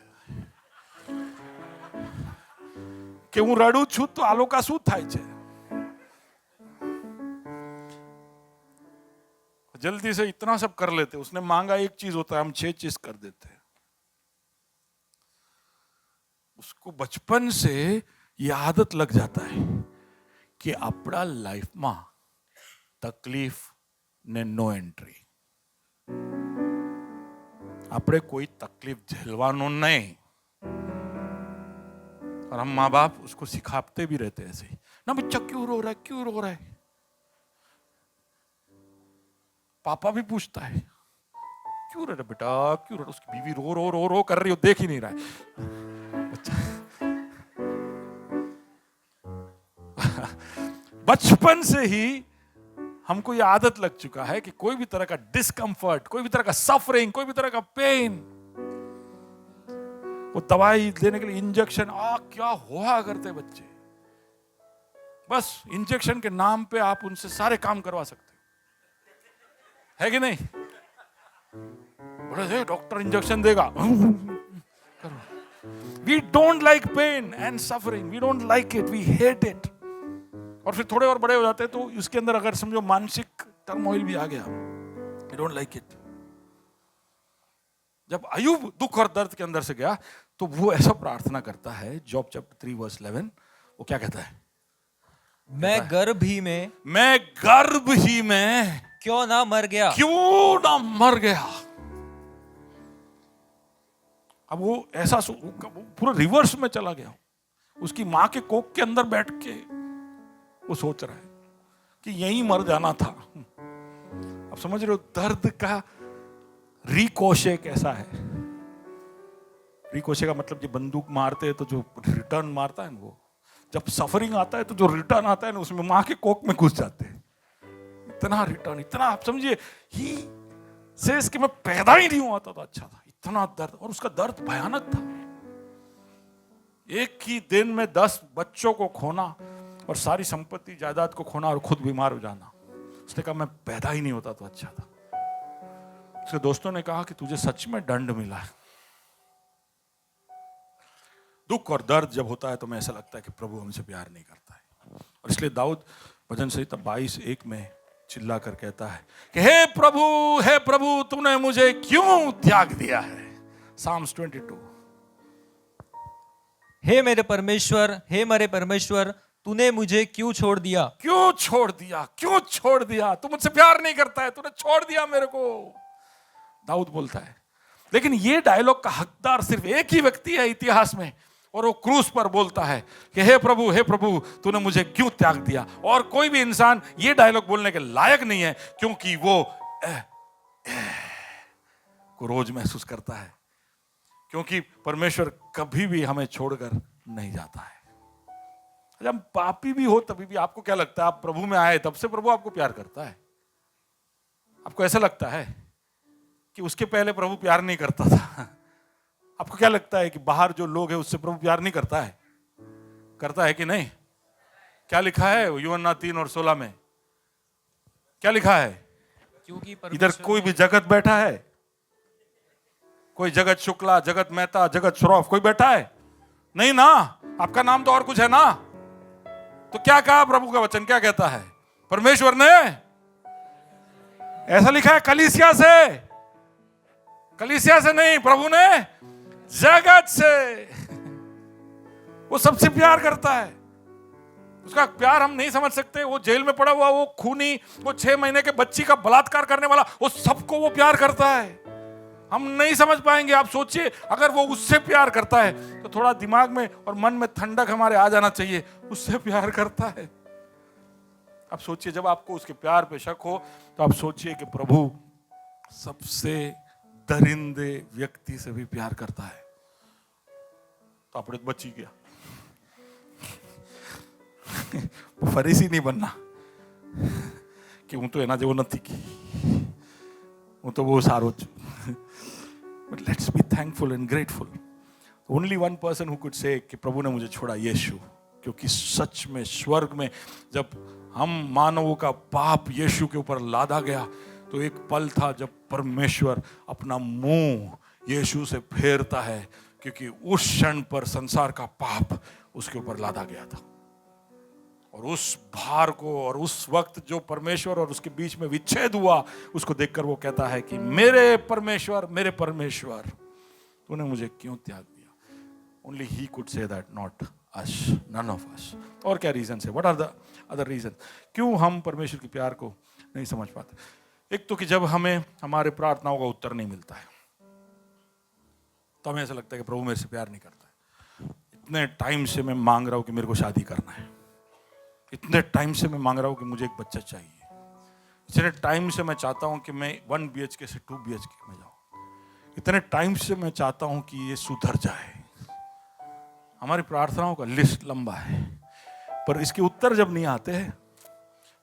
[SPEAKER 1] कि હું રડું છું તો આ લોકો શું થાય છે। जल्दी से इतना सब कर लेते, उसने मांगा एक चीज होता है, हम 6 चीज कर देते हैं। उसको बचपन से ये आदत लग जाता है कि अपना लाइफ में तकलीफ ने नो एंट्री, આપણે कोई तकलीफ झेलवानो नहीं। और हम माँ बाप उसको सिखाते भी रहते हैं ऐसे ही, ना बच्चा क्यों रो रहा है, क्यों रो रहा है। पापा भी पूछता है क्यों रो रहा बेटा, क्यों रो रहा। उसकी बीवी रो रो रो रो कर रही हो, देख ही नहीं रहा है बच्चा। बचपन से ही हमको ये आदत लग चुका है कि कोई भी तरह का डिस्कंफर्ट, कोई भी तरह का सफरिंग, कोई भी तरह का पेन, वो दवाई देने के लिए इंजेक्शन, क्या हुआ करते बच्चे। बस इंजेक्शन के नाम पे आप उनसे सारे काम करवा सकते है कि नहीं। बोले डॉक्टर इंजेक्शन देगा, we don't like pain and suffering, we don't like it, we hate it. और फिर थोड़े और बड़े हो जाते हैं तो उसके अंदर अगर समझो मानसिक टर्मोइल भी आ गया, वी डोंट लाइक इट। जब अय्यूब दुख और दर्द के अंदर से गया तो वो ऐसा प्रार्थना करता है, जॉब चैप्टर 3 वर्स 11, वो क्या कहता है,
[SPEAKER 3] मैं गर्भ ही में क्यों ना मर गया,
[SPEAKER 1] क्यों ना मर गया। अब वो ऐसा पूरा रिवर्स में चला गया, उसकी मां के कोख के अंदर बैठ के वो सोच रहा है कि यहीं मर जाना था। अब समझ रहे हो दर्द का रिकोशे कैसा है। रिकोशे का मतलब जो बंदूक मारते हैं तो जो रिटर्न मारता है ना, वो जब सफरिंग आता है तो जो रिटर्न आता है ना, उसमें मां के कोख में घुस जाते हैं। इतना रिटर्न, इतना, आप समझिए, ही सेज कि मैं पैदा ही नहीं हुआ था तो अच्छा था। इतना दर्द, और उसका दर्द भयानक था। एक ही दिन में 10 बच्चों को खोना और सारी संपत्ति जायदाद को खोना और खुद बीमार हो जाना। उसने कहा मैं पैदा ही नहीं होता तो अच्छा था। उसके दोस्तों ने कहा कि तुझे सच में दंड मिला है। दुख और दर्द जब होता है तो मैं ऐसा लगता है कि प्रभु हमसे प्यार नहीं करता है। और इसलिए दाऊद भजन संहिता 22:1 में चिल्ला कर कहता है कि हे प्रभु तूने मुझे क्यों त्याग दिया है। साम्स 22।
[SPEAKER 3] हे मेरे परमेश्वर, तूने मुझे क्यों छोड़ दिया,
[SPEAKER 1] क्यों छोड़ दिया। तू मुझसे प्यार नहीं करता है, तूने छोड़ दिया मेरे को, दाऊद बोलता है। लेकिन ये डायलॉग का हकदार सिर्फ एक ही व्यक्ति है इतिहास में, और वो क्रूस पर बोलता है कि हे प्रभु तूने मुझे क्यों त्याग दिया। और कोई भी इंसान ये डायलॉग बोलने के लायक नहीं है, क्योंकि वो को रोज महसूस करता है, क्योंकि परमेश्वर कभी भी हमें छोड़कर नहीं जाता है। जब पापी भी हो तभी भी आपको क्या लगता है, आप प्रभु में आए तब से प्रभु आपको प्यार करता है। आपको ऐसा लगता है कि उसके पहले प्रभु प्यार नहीं करता था। आपको क्या लगता है कि बाहर जो लोग हैं उससे प्रभु प्यार नहीं करता है? करता है कि नहीं? क्या लिखा है यूहन्ना 3 और 16 में? क्या लिखा है?
[SPEAKER 3] क्योंकि
[SPEAKER 1] इधर कोई भी जगत बैठा है, कोई जगत शुक्ला, जगत मेहता, जगत श्रॉफ, कोई बैठा है? नहीं ना। आपका नाम तो और कुछ है ना। तो क्या कहा प्रभु का वचन, क्या कहता है? परमेश्वर ने ऐसा लिखा है कलीसिया से नहीं, प्रभु ने जगत से। वो सबसे प्यार करता है। उसका प्यार हम नहीं समझ सकते। वो जेल में पड़ा हुआ, वो खूनी, वो 6 महीने के बच्ची का बलात्कार करने वाला, वो सबको वो प्यार करता है। हम नहीं समझ पाएंगे। आप सोचिए, अगर वो उससे प्यार करता है तो थोड़ा दिमाग में और मन में ठंडक हमारे आ जाना चाहिए। उससे प्यार करता है। आप सोचिए, जब आपको उसके प्यार पे शक हो तो आप सोचिए कि प्रभु सबसे दरिंदे व्यक्ति से भी प्यार करता है। तो આપણે બચી ગયા। ફરીસી नहीं बनना कि હું तो એના જેવો નથી, હું તો બહુ સારો છું। But let's be thankful and grateful. Only one person who could say कि प्रभु ने मुझे छोड़ा, यीशु। क्योंकि सच में स्वर्ग में जब हम मानवों का पाप यीशु के ऊपर लादा गया, तो एक पल था जब परमेश्वर अपना मुंह यीशु से फेरता है, क्योंकि उस क्षण पर संसार का पाप उसके ऊपर लादा गया था। और उस भार को और उस वक्त जो परमेश्वर और उसके बीच में विच्छेद हुआ, उसको देखकर वो कहता है कि मेरे परमेश्वर तूने मुझे क्यों त्याग दिया। Only he could say that, not us, none of us. और क्या रीजन है? What are the other reason? क्यों हम परमेश्वर के प्यार को नहीं समझ पाते? एक तो कि जब हमें हमारे प्रार्थनाओं का उत्तर नहीं मिलता है, तो हमें ऐसा लगता है कि प्रभु मेरे से प्यार नहीं करता है। इतने टाइम से मैं मांग रहा हूं कि मेरे को शादी करना है, इतने टाइम से मैं मांग रहा हूं कि मुझे एक बच्चा चाहिए, इतने टाइम से मैं चाहता हूं कि मैं 1 BHK से 2 BHK में जाऊं, इतने टाइम से मैं चाहता हूं कि ये सुधर जाए। हमारी प्रार्थनाओं का लिस्ट लंबा है, पर इसके उत्तर जब नहीं आते हैं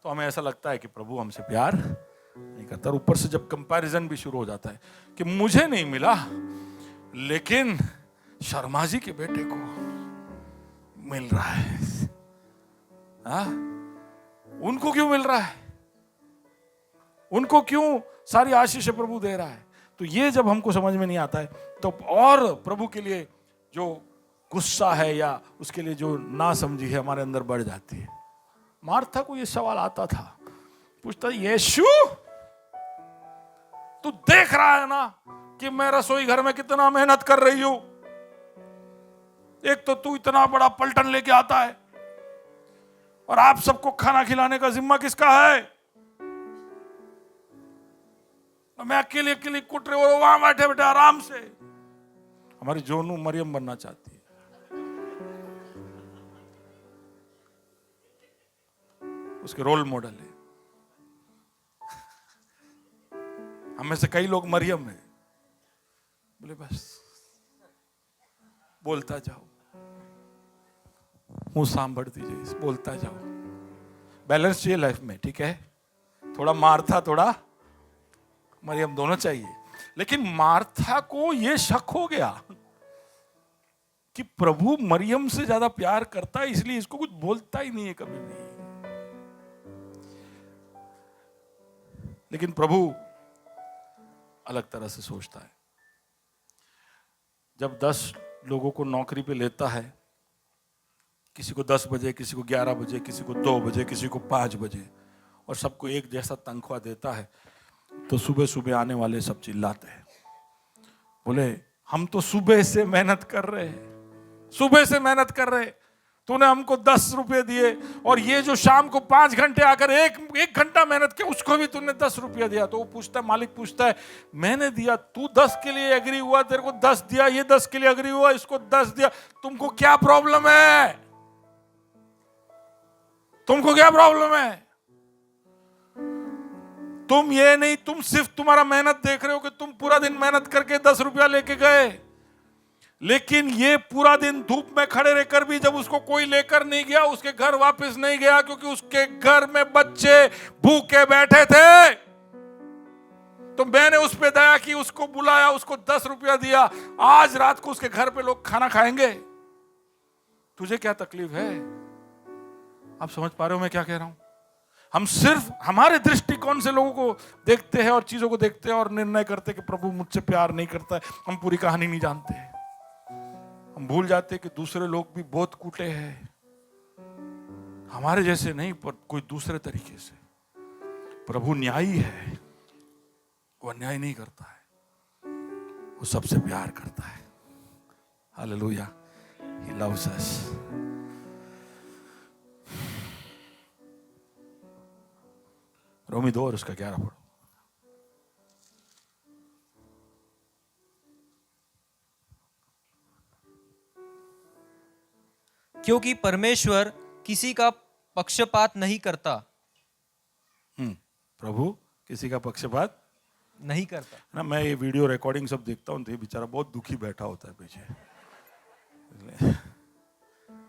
[SPEAKER 1] तो हमें ऐसा लगता है कि प्रभु हमसे प्यार नहीं करता। और ऊपर से जब कंपैरिजन भी शुरू हो जाता है कि मुझे नहीं मिला, लेकिन शर्मा जी के बेटे को मिल रहा है, उनको क्यों मिल रहा है, उनको क्यों सारी आशीष प्रभु दे रहा है। तो ये जब हमको समझ में नहीं आता है, तो और प्रभु के लिए जो गुस्सा है या उसके लिए जो ना समझी है हमारे अंदर बढ़ जाती है। मार्था को ये सवाल आता था, पूछता, यीशु तू देख रहा है ना कि मैं रसोई घर में कितना मेहनत कर रही हूं, एक तो तू इतना बड़ा पलटन लेके आता है, और आप सबको खाना खिलाने का जिम्मा किसका है? मैं अकेले अकेले कुट रहे हो, वहां बैठे बैठे आराम से। हमारी जोनू मरियम बनना चाहती है। उसके रोल मॉडल है। हम में से कई लोग मरियम है, बोले बस बोलता जाओ, मुंह सांभर दीजिए, बोलता जाओ। बैलेंस चाहिए लाइफ में, ठीक है? थोड़ा मार्था थोड़ा मरियम दोनों चाहिए। लेकिन मार्था को यह शक हो गया कि प्रभु मरियम से ज्यादा प्यार करता है, इसलिए इसको कुछ बोलता ही नहीं है कभी भी। लेकिन प्रभु अलग तरह से सोचता है। जब 10 लोगों को नौकरी पे लेता है, किसी को 10 बजे, किसी को 11 बजे, किसी को 2 बजे, किसी को 5 बजे, और सबको एक जैसा तनख्वाह देता है, तो सुबह सुबह आने वाले सब चिल्लाते हैं, बोले हम तो सुबह से मेहनत कर रहे हैं, सुबह से मेहनत कर रहे, तूने हमको 10 रुपए दिए, और ये जो शाम को 5 घंटे आकर एक घंटा मेहनत किया, उसको भी तूने 10 रुपया दिया। तो वो पूछता है, मालिक पूछता है, मैंने दिया, तू 10 के लिए एग्री हुआ, तेरे को 10 दिया, ये 10 के लिए एग्री हुआ, इसको 10 दिया, तुमको क्या प्रॉब्लम है? तुमको क्या प्रॉब्लम है? तुम ये नहीं, तुम सिर्फ तुम्हारा मेहनत देख रहे हो कि तुम पूरा दिन मेहनत करके 10 रुपया लेके गए, लेकिन ये पूरा दिन धूप में खड़े रहकर भी जब उसको कोई लेकर नहीं गया, उसके घर वापस नहीं गया, क्योंकि उसके घर में बच्चे भूखे बैठे थे, तो मैंने उस पे दया की, उसको बुलाया, उसको 10 रुपया दिया, आज रात को उसके घर पे लोग खाना खाएंगे। तुझे क्या तकलीफ है? आप समझ पा रहे हो मैं क्या कह रहा हूं? हम सिर्फ हमारे दृष्टिकोण से लोगों को देखते हैं और चीजों को देखते हैं और निर्णय करते हैं कि प्रभु मुझसे प्यार नहीं करता है। हम पूरी कहानी नहीं जानते। हम भूल जाते हैं कि दूसरे लोग भी बहुत कूटे हैं, हमारे जैसे नहीं, पर कोई दूसरे तरीके से। प्रभु न्यायी है, वो अन्याय नहीं करता है, वो सबसे प्यार करता है। Hallelujah, he loves us। रोमी 2 और उसका 11 पढ़ो।
[SPEAKER 3] क्योंकि परमेश्वर किसी का पक्षपात नहीं करता।
[SPEAKER 1] प्रभु किसी का पक्षपात
[SPEAKER 3] नहीं करता
[SPEAKER 1] ना। मैं ये वीडियो रिकॉर्डिंग सब देखता हूँ तो ये बेचारा बहुत दुखी बैठा होता है पीछे।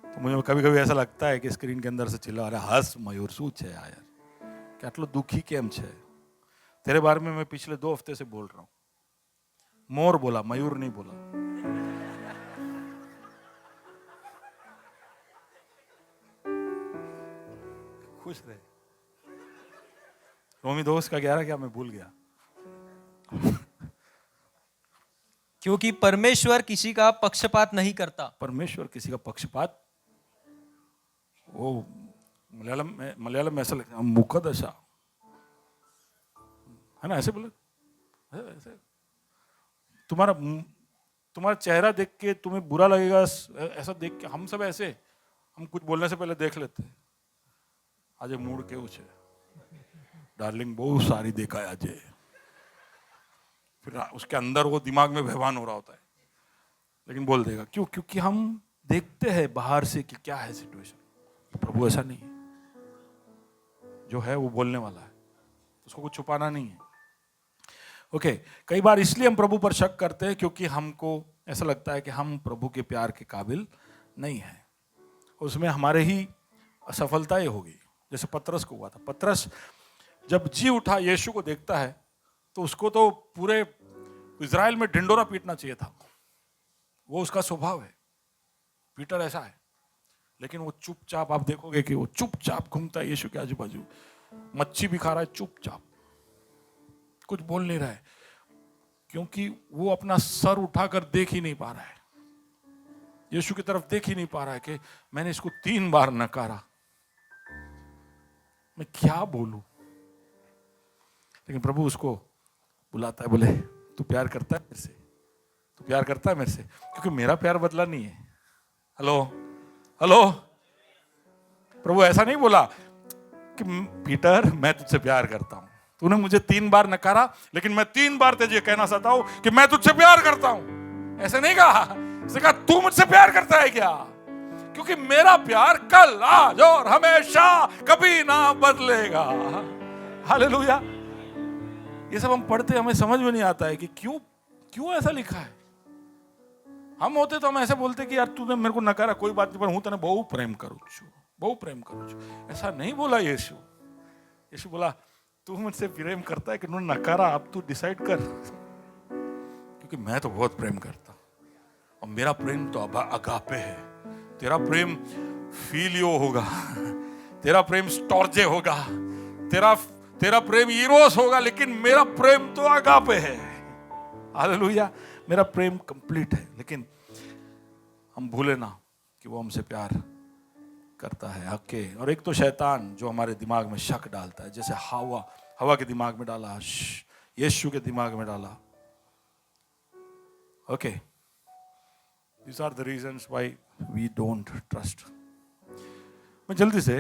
[SPEAKER 1] तो मुझे कभी कभी ऐसा लगता है कि स्क्रीन के अंदर से चिल्ला रहा है, हंस मयूर शू छे यार, કેટલો दुखी केम छे। तेरे बारे में मैं पिछले 2 हफ्ते से बोल रहा हूँ। मोर बोला, मयूर नहीं बोला। खुश रहे। रोमी 2:11 क्या मैं भूल गया?
[SPEAKER 3] क्योंकि परमेश्वर किसी का पक्षपात नहीं करता।
[SPEAKER 1] परमेश्वर किसी का पक्षपात, वो मलयालम में ऐसा लिखा है, मुखदशा है ना, ऐसे बोले, ऐसे तुम्हारा चेहरा देख के तुम्हें बुरा लगेगा, ऐसा देख के हम सब ऐसे, हम कुछ बोलने से पहले देख लेते हैं, आज मूड केवु छे, डार्लिंग बहुत सारी देखा है आज, फिर उसके अंदर वो दिमाग में बहवान हो रहा होता है, लेकिन बोल देगा। क्यों? क्योंकि हम देखते हैं बाहर से कि क्या है सिचुएशन। तो प्रभु ऐसा नहीं है, जो है वो बोलने वाला है, उसको कुछ छुपाना नहीं है। ओके, कई बार इसलिए हम प्रभु पर शक करते हैं क्योंकि हमको ऐसा लगता है कि हम प्रभु के प्यार के काबिल नहीं हैं, उसमें हमारे ही असफलताएं होगी। जैसे पतरस को हुआ था। पतरस जब जी उठा यीशु को देखता है तो उसको तो पूरे इज़राइल में ढिंडोरा पीटना चाहिए था, वो उसका स्वभाव है, पीटर ऐसा है। लेकिन वो चुपचाप, आप देखोगे कि वो चुपचाप घूमता है यीशु के आजू बाजू, मच्छी भी खा रहा है चुपचाप, कुछ बोल नहीं रहा है, क्योंकि वो अपना सर उठाकर देख ही नहीं पा रहा है, यीशु की तरफ देख ही नहीं पा रहा है कि मैंने इसको 3 बार नकारा, मैं क्या बोलूं। लेकिन प्रभु उसको बुलाता है, बोले तू प्यार करता है मेरे से, तू प्यार करता है मेरे से, क्योंकि मेरा प्यार बदला नहीं है। हेलो हेलो, प्रभु ऐसा नहीं बोला कि पीटर मैं तुझसे प्यार करता हूं, तूने मुझे 3 बार नकारा लेकिन मैं 3 बार तुझे कहना चाहता हूं कि मैं तुझसे प्यार करता हूं। ऐसे नहीं कहा, उसने कहा तू मुझसे प्यार करता है क्या? क्योंकि मेरा प्यार कल, आज और हमेशा कभी ना बदलेगा। हालेलुया। ये सब हम पढ़ते हमें समझ में नहीं आता है कि क्यों ऐसा लिखा है। हम होते तो हम ऐसे बोलते कि यार तूने मेरे को नकारा, कोई बात नहीं, पर हूं तने बहु प्रेम करूं छू, बहु प्रेम करूं छू। ऐसा नहीं बोला यीशु। यीशु बोला तू मुझसे प्रेम करता है कि तूने नकारा, अब तू डिसाइड कर, क्योंकि मैं तो बहुत प्रेम करता हूं और मेरा प्रेम तो अगापे है। तेरा प्रेम फीलियो होगा, तेरा प्रेम स्टोर्जे होगा, तेरा प्रेम ईरोस होगा, लेकिन मेरा प्रेम तो अगापे है। हालेलुया। मेरा प्रेम कंप्लीट है। लेकिन हम भूले ना कि वो हमसे प्यार करता है। ओके, और एक तो शैतान जो हमारे दिमाग में शक डालता है, जैसे हवा के दिमाग में डाला, यीशु के दिमाग में डाला। Okay, these are the reasons why we don't trust. मैं जल्दी से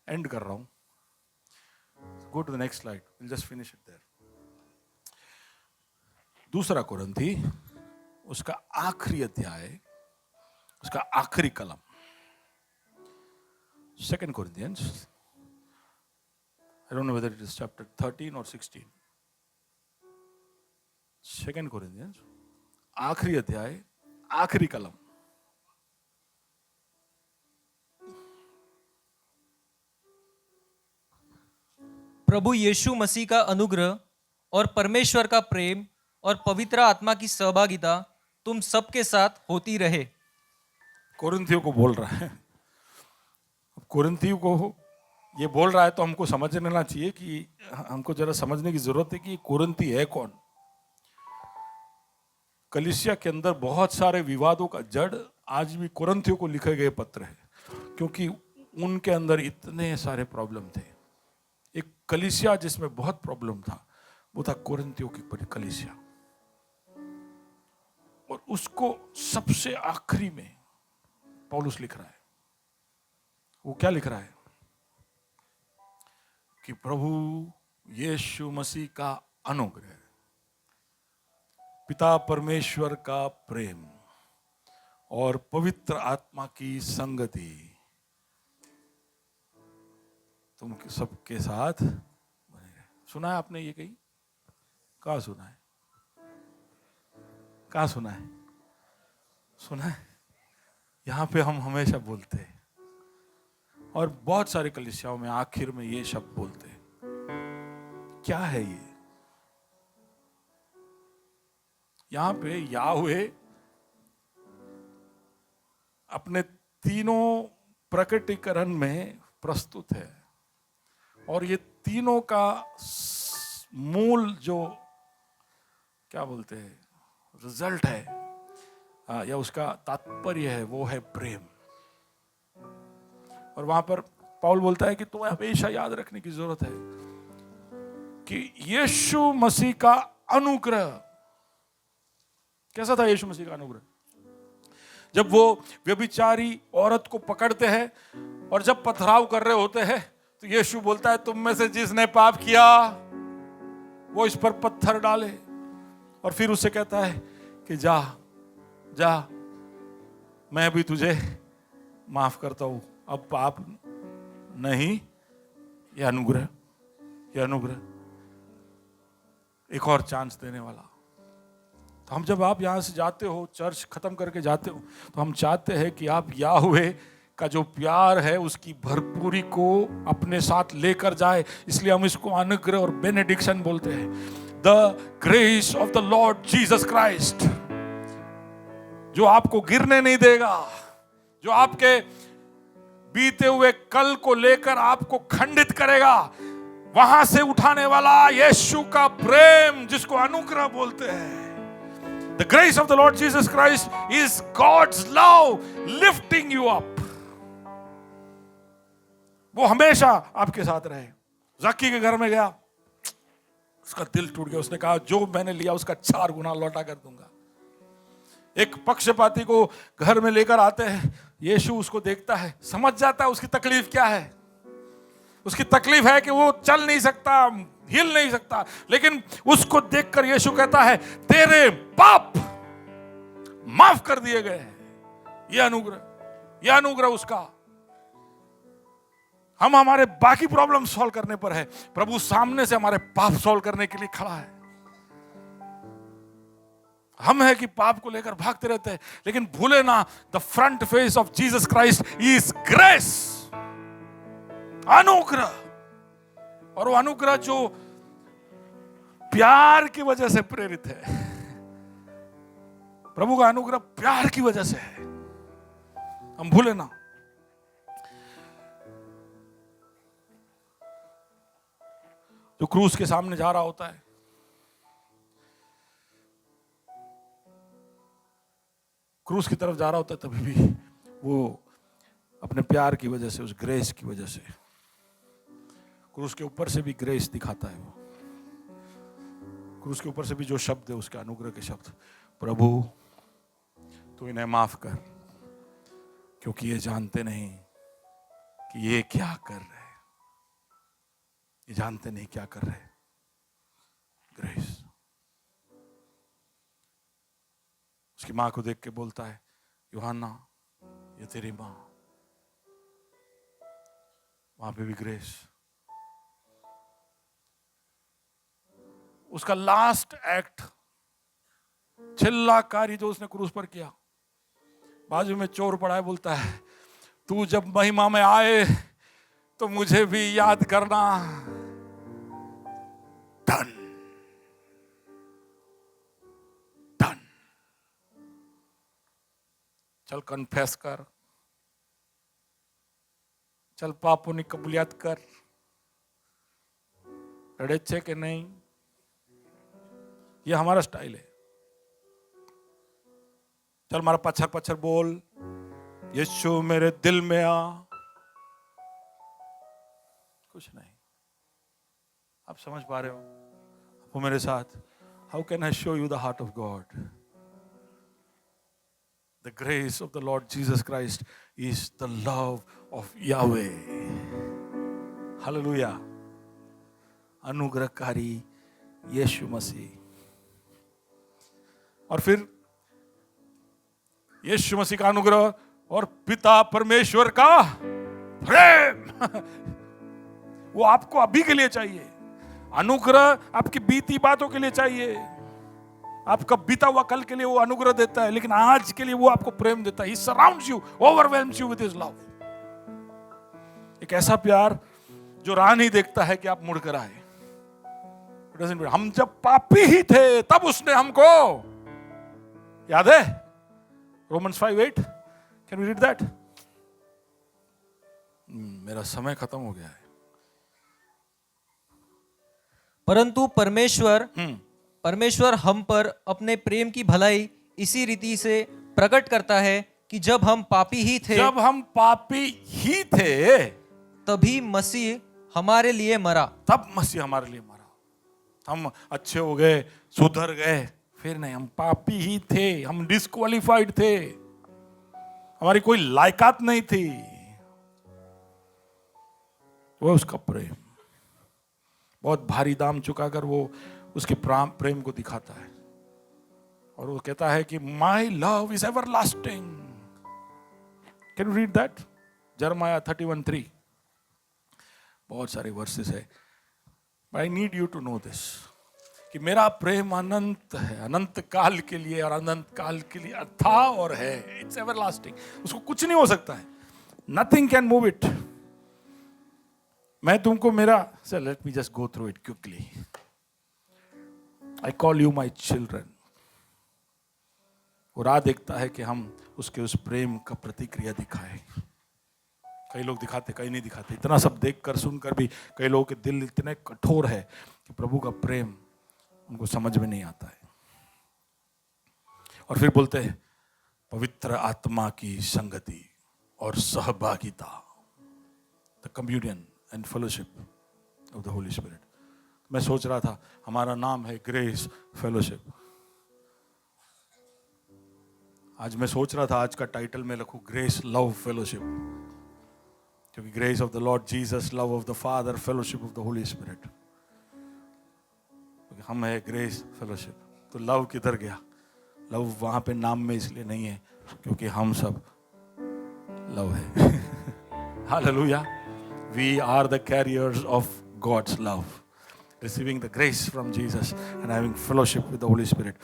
[SPEAKER 1] एंड कर रहा हूं। Go to the next slide. We'll just finish it there. 2 कोरिन्थी उसका आखिरी अध्याय, उसका आखिरी कलम, 2 Corinthians. I don't know whether it is chapter 13 or 16. 2 Corinthians आखिरी अध्याय, आखिरी कलम।
[SPEAKER 3] प्रभु यीशु मसीह का अनुग्रह और परमेश्वर का प्रेम और पवित्र आत्मा की सहभागिता तुम सबके साथ होती रहे।
[SPEAKER 1] कोरिन्थियों को बोल रहा है। कोरिन्थियों को ये बोल रहा है तो हमको समझ लेना चाहिए कि हमको जरा समझने की जरूरत है कि कोरिन्थी है कौन। कलीसिया के अंदर बहुत सारे विवादों का जड़ आज भी कोरिन्थियों को लिखे गए पत्र है, क्योंकि उनके अंदर इतने सारे प्रॉब्लम थे। एक कलीसिया जिसमें बहुत प्रॉब्लम था वो था कोरिन्थियों की कलीसिया, और उसको सबसे आखिरी में पौलुस लिख रहा है। वो क्या लिख रहा है कि प्रभु यीशु मसीह का अनुग्रह, पिता परमेश्वर का प्रेम और पवित्र आत्मा की संगति तुम सबके साथ बने रहे। सुना है आपने ये कहीं? कहाँ सुना है? कहाँ सुना है? सुना है? यहाँ पे हम हमेशा बोलते हैं, और बहुत सारे कलीसियाओं में आखिर में ये शब्द बोलते हैं। क्या है ये? यहाँ पे याहवे अपने तीनों प्रकटीकरण में प्रस्तुत है। और ये तीनों का मूल जो क्या बोलते हैं रिजल्ट है या उसका तात्पर्य है वो है प्रेम। और वहां पर पौल बोलता है कि तुम्हें हमेशा याद रखने की जरूरत है कि यीशु मसीह का अनुग्रह कैसा था। यीशु मसीह का अनुग्रह जब वो व्यभिचारी औरत को पकड़ते हैं और जब पथराव कर रहे होते हैं तो यीशु बोलता है तुम में से जिसने पाप किया वो इस पर पत्थर डाले, और फिर उससे कहता है कि जा जा मैं भी तुझे माफ करता हूं। अब पाप नहीं, ये अनुग्रह, ये अनुग्रह एक और चांस देने वाला। तो हम जब आप यहां से जाते हो, चर्च खत्म करके जाते हो, तो हम चाहते हैं कि आप याहवे का जो प्यार है उसकी भरपूरी को अपने साथ लेकर जाए। इसलिए हम इसको अनुग्रह और बेनेडिक्शन बोलते हैं। The grace of the Lord Jesus Christ, जो आपको गिरने नहीं देगा, जो आपके बीते हुए कल को लेकर आपको खंडित करेगा, वहां से उठाने वाला यीशु का प्रेम जिसको अनुग्रह बोलते हैं। The grace of the Lord Jesus Christ is God's love lifting you up. वो हमेशा आपके साथ रहे। जक्की के घर में गया, उसका दिल टूट गया। उसने कहा जो मैंने लिया उसका 4 गुना लौटा कर दूंगा। एक पक्षपाती को घर में लेकर आते हैं, यीशु उसको देखता है, समझ जाता है उसकी तकलीफ क्या है। उसकी तकलीफ है कि वो चल नहीं सकता, हिल नहीं सकता, लेकिन उसको देखकर यीशु कहता है तेरे पाप माफ कर दिए गए हैं। यह अनुग्रह उसका। हम हमारे बाकी प्रॉब्लम सॉल्व करने पर है, प्रभु सामने से हमारे पाप सॉल्व करने के लिए खड़ा है। हम है कि पाप को लेकर भागते रहते हैं, लेकिन भूले ना the front face of Jesus Christ is grace, अनुग्रह। और वो अनुग्रह जो प्यार की वजह से प्रेरित है। प्रभु का अनुग्रह प्यार की वजह से है, हम भूले ना। जो क्रूस के सामने जा रहा होता है, क्रूस की तरफ जा रहा होता है, तभी भी वो अपने प्यार की वजह से, उस ग्रेस की वजह से, क्रूस के ऊपर से भी ग्रेस दिखाता है। वो क्रूस के ऊपर से भी जो शब्द है उसके अनुग्रह के शब्द, प्रभु तू इन्हें माफ कर क्योंकि ये जानते नहीं कि ये क्या कर रहे हैं, ये जानते नहीं क्या कर रहे। ग्रेस। उसकी मां को देख के बोलता है यूहन्ना ये तेरी मां। वहां पे भी ग्रेस। उसका लास्ट एक्ट, चिल्लाकारी जो उसने क्रूस पर किया, बाजू में चोर पड़ा है, बोलता है तू जब महिमा में आए तो मुझे भी याद करना। Done done. चल कन्फेस कर, चल पापों की कबूलियत कर। रड़े छे कि नहीं, ये हमारा स्टाइल है। चल हमारा पच्छर पच्छर बोल, यीशु मेरे दिल में आ। कुछ नहीं। आप समझ पा रहे हो? वो मेरे साथ, how can I show you the heart of God? The grace of the Lord Jesus Christ is the love of Yahweh. Hallelujah. अनुग्रहकारी यीशु मसीह। और फिर यीशु मसीह का अनुग्रह और पिता परमेश्वर का प्रेम वो आपको अभी के लिए चाहिए। अनुग्रह आपकी बीती बातों के लिए चाहिए, आपका बीता हुआ कल के लिए वो अनुग्रह देता है, लेकिन आज के लिए वो आपको प्रेम देता है। He surrounds you, overwhelms you with his love. एक ऐसा प्यार जो राह नहीं देखता है कि आप मुड़कर आए। हम जब पापी ही थे तब उसने हमको, याद है Romans 5:8? Can we read that? मेरा समय खत्म हो गया है।
[SPEAKER 3] परंतु परमेश्वर हम पर अपने प्रेम की भलाई इसी रीति से प्रकट करता है कि जब हम पापी ही थे तभी मसीह हमारे लिए मरा।
[SPEAKER 1] तब मसीह हमारे लिए मरा। हम अच्छे हो गए, सुधर गए, फिर नहीं, हम पापी ही थे, हम डिस्क्वालिफाइड थे, हमारी कोई लायकात नहीं थी। वो उसका प्रेम बहुत भारी दाम चुकाकर वो उसके प्रेम को दिखाता है, और वो कहता है कि my love is everlasting. Can you read that? Jeremiah 31:3। बहुत सारे वर्सेस है, but I need you to know this कि मेरा प्रेम अनंत है, अनंत काल के लिए, और अनंत काल के लिए था और है। इट्स एवर लास्टिंग, उसको कुछ नहीं हो सकता है, नथिंग कैन मूव इट। मैं तुमको मेरा let me just go through it quickly. I call you my children. वो राह देखता है कि हम उसके उस प्रेम का प्रतिक्रिया दिखाएं। कई लोग दिखाते, कई नहीं दिखाते। इतना सब देखकर सुनकर भी कई लोगों के दिल इतने कठोर है कि प्रभु का प्रेम उनको समझ में नहीं आता है। और फिर बोलते हैं पवित्र आत्मा की संगति और सहभागिता, the communion and fellowship of the Holy spirit. मैं सोच रहा था हमारा नाम है ग्रेस फेलोशिप। आज मैं सोच रहा था आज का टाइटल में लिखूं ग्रेस लव फेलोशिप, क्योंकि grace of the Lord Jesus, love of the father, fellowship of the Holy spirit. हम है ग्रेस फेलोशिप। तो लव किधर गया? लव वहां पे नाम में इसलिए नहीं है क्योंकि हम सब लव है। Hallelujah. We are the carriers of God's love, receiving the grace from Jesus and having fellowship with the Holy Spirit.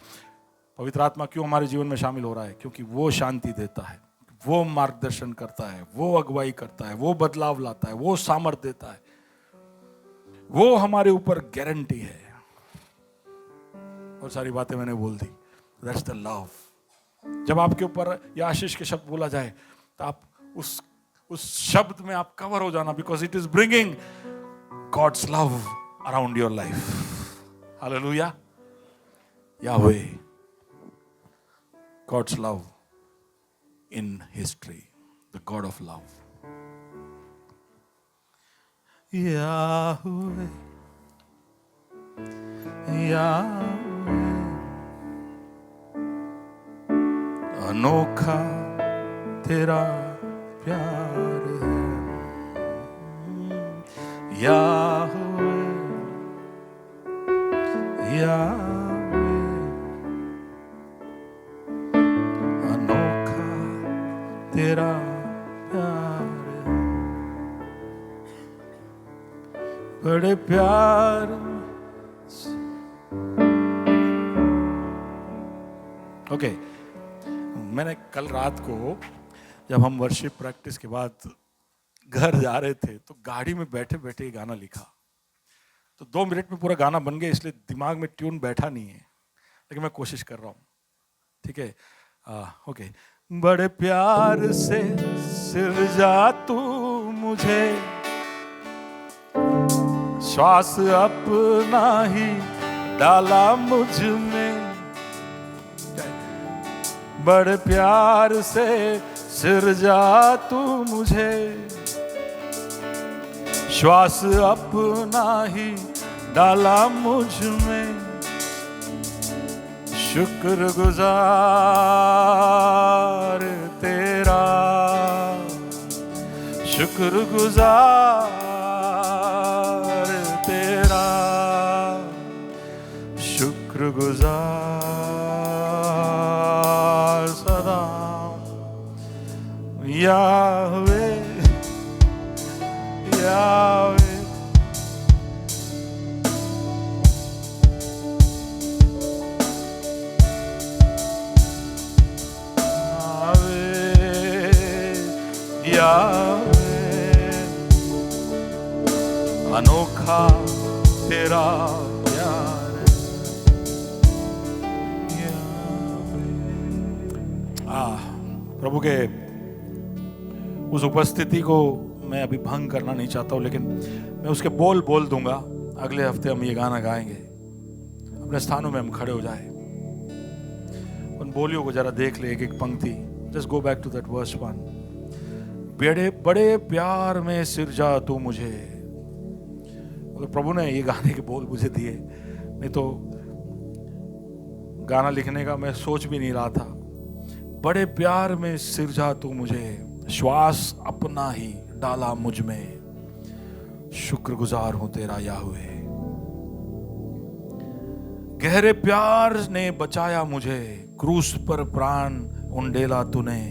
[SPEAKER 1] पवित्र आत्मा क्यों हमारे जीवन में शामिल हो रहा है? क्योंकि वो शांति देता है, वो मार्गदर्शन करता है, वो अगुवाई करता है, वो बदलाव लाता है, वो सामर्थ्य देता है, वो हमारे ऊपर गारंटी है। और सारी बातें मैंने बोल दी। That's the love. जब आपके ऊपर यह आशीष के शब्द बोला जाए तो आप उस शब्द में आप कवर हो जाना, because it is bringing God's love around your life. Hallelujah. Yahweh, God's love in history, the God of love. Yahweh, Yahweh, अनोखा तेरा प्यार है। याहवे, याहवे, तेरा प्यार है, बड़े प्यार। ओके, मैंने कल रात को जब हम वर्शिप प्रैक्टिस के बाद घर जा रहे थे तो गाड़ी में बैठे बैठे गाना लिखा। तो 2 मिनट में पूरा गाना बन गया, इसलिए दिमाग में ट्यून बैठा नहीं है, लेकिन मैं कोशिश कर रहा हूँ। ठीक है? ओके। बड़े प्यार से सिरजा तू मुझे, श्वास अपना ही डाला मुझ में। बड़े प्यार से सिरजा तू मुझे, श्वास अपना ही डाला मुझ में। शुक्रगुजार तेरा, शुक्रगुजार तेरा, शुक्रगुजार सदा। याहवे, याहवे, अनोखा तेरा प्यार। प्रभु के उस उपस्थिति को मैं अभी भंग करना नहीं चाहता हूँ, लेकिन मैं उसके बोल दूंगा। अगले हफ्ते हम ये गाना गाएंगे। अपने स्थानों में हम खड़े हो जाए, उन बोलियों को जरा देख ले, एक एक पंक्ति। Just go back to that verse 1। बड़े बड़े प्यार में सिरजा तू मुझे। तो प्रभु ने ये गाने के बोल मुझे दिए, नहीं तो गाना लिखने का मैं सोच भी नहीं रहा था। बड़े प्यार में सिरजा तू मुझे, श्वास अपना ही डाला मुझ में, शुक्रगुजार हूं तेरा याहुवे। गहरे प्यार ने बचाया मुझे, क्रूस पर प्राण उंडेला तूने,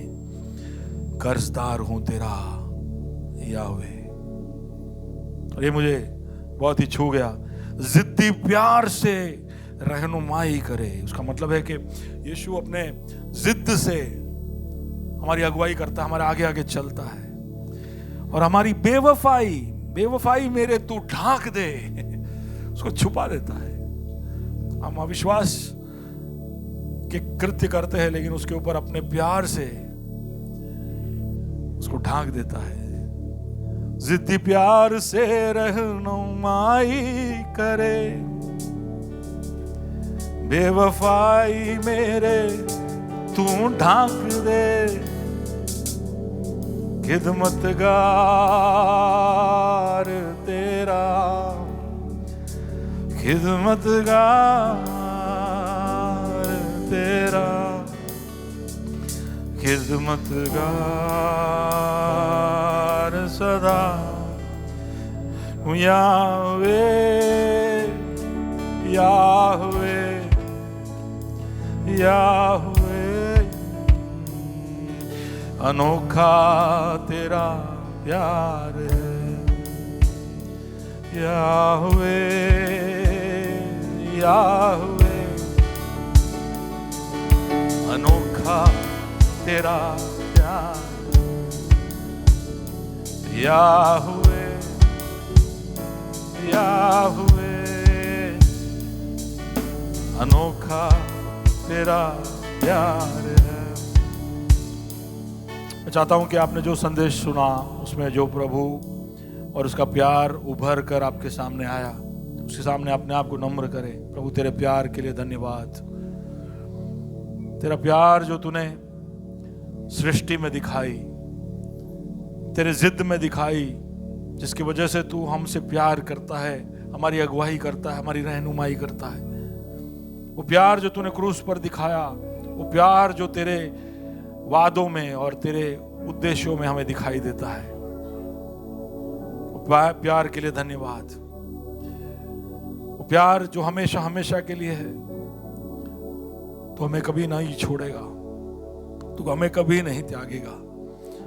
[SPEAKER 1] कर्जदार हूं तेरा याहुवे। और ये मुझे बहुत ही छू गया। जिद्दी प्यार से रहनुमाई करे, उसका मतलब है कि यीशु अपने जिद से हमारी अगुवाई करता है, हमारे आगे आगे चलता है। और हमारी बेवफाई मेरे तू ढांक दे, उसको छुपा देता है। हम अविश्वास के कृत्य करते हैं, लेकिन उसके ऊपर अपने प्यार से उसको ढांक देता है। जिद्दी प्यार से रहनुमाई करे, बेवफाई मेरे तू ढांक दे, खिदमतगार तेरा, खिदमतगार तेरा, खिदमतगार सदा याहवे, याहवे, याहवे। अनोखा तेरा प्यार है याहवे, याहवे। अनोखा तेरा प्यार याहवे, याहवे। अनोखा तेरा प्यार है। मैं चाहता हूं कि आपने जो संदेश सुना उसमें जो प्रभु और उसका प्यार उभर कर आपके सामने आया, उसके सामने अपने आप को नम्र करे। प्रभु तेरे प्यार के लिए धन्यवाद। तेरा प्यार जो तूने सृष्टि में दिखाई, तेरे जिद में दिखाई, जिसकी वजह से तू हमसे प्यार करता है, हमारी अगुवाई करता है, हमारी रहनुमाई करता है। वो प्यार जो तूने क्रूस पर दिखाया, वो प्यार जो तेरे वादों में और तेरे उद्देश्यों में हमें दिखाई देता है, वो प्यार के लिए धन्यवाद। वो प्यार जो हमेशा हमेशा के लिए है, तो हमें कभी नहीं छोड़ेगा, तो हमें कभी नहीं त्यागेगा।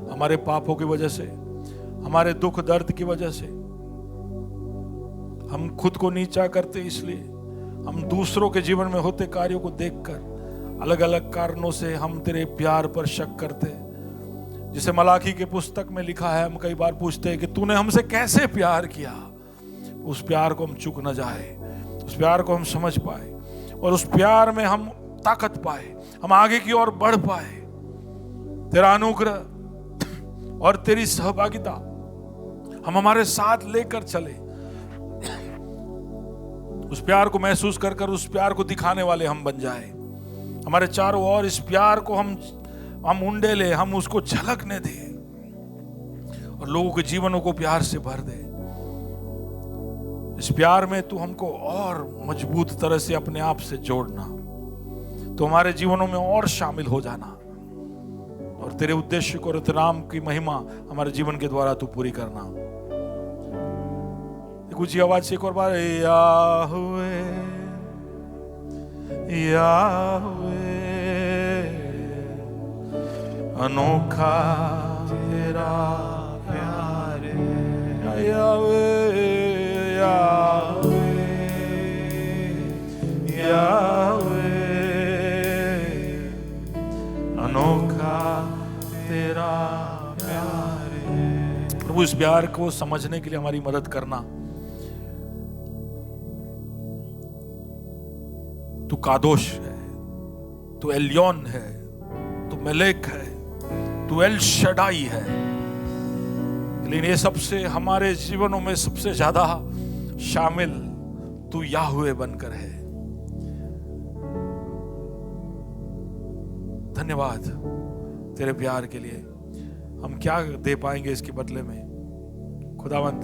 [SPEAKER 1] हमारे पापों की वजह से, हमारे दुख दर्द की वजह से हम खुद को नीचा करते, इसलिए हम दूसरों के जीवन में होते कार्यों को देखकर अलग अलग कारणों से हम तेरे प्यार पर शक करते। जिसे मलाकी के पुस्तक में लिखा है, हम कई बार पूछते हैं कि तूने हमसे कैसे प्यार किया। उस प्यार को हम चूक न जाए, उस प्यार को हम समझ पाए और उस प्यार में हम ताकत पाए, हम आगे की ओर बढ़ पाए। तेरा अनुग्रह और तेरी सहभागिता हम हमारे साथ लेकर चले। उस प्यार को महसूस कर कर उस प्यार को दिखाने वाले हम बन जाए। हमारे चारों ओर इस प्यार को हम उंडेले, हम उसको झलकने दे और लोगों के जीवनों को प्यार से भर दे। इस प्यार में तू हमको और मजबूत तरह से अपने आप से जोड़ना, तो हमारे जीवनों में और शामिल हो जाना और तेरे उद्देश्य को और तेरे नाम की महिमा हमारे जीवन के द्वारा तू पूरी करना। कुछ आवाज से एक और बार, याहुवे, याहुवे। अनोखा तेरा प्यार है याहुवे, याहुवे, याहुवे। अनोखा तेरा प्यार है। प्रभु इस प्यार को समझने के लिए हमारी मदद करना। तू कादोश है, तू एलियोन है, तू मेलेक है, तू एल शडाई है। लेकिन ये सबसे हमारे जीवनों में सबसे ज्यादा शामिल तू याहुवे बनकर है। धन्यवाद तेरे प्यार के लिए। हम क्या दे पाएंगे इसके बदले में खुदावंत,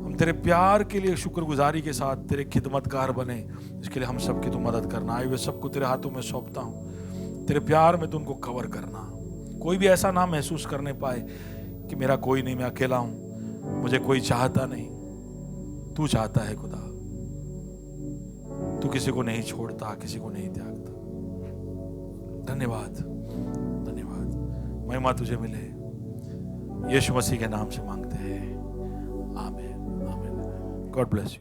[SPEAKER 1] हम तेरे प्यार के लिए शुक्रगुजारी के साथ तेरे खिदमतगार बने। इसके लिए हम सबकी तू मदद करना। आए हुए सबको तेरे हाथों में सौंपता हूँ। तेरे प्यार में तू उनको कवर करना। कोई भी ऐसा ना महसूस करने पाए कि मेरा कोई नहीं, मैं अकेला हूं, मुझे कोई चाहता नहीं। तू चाहता है खुदा। तू किसी को नहीं छोड़ता, किसी को नहीं त्यागता। धन्यवाद, धन्यवाद। महिमा तुझे मिले। यीशु मसीह के नाम से मांगते हैं, आमीन, आमीन। God bless you.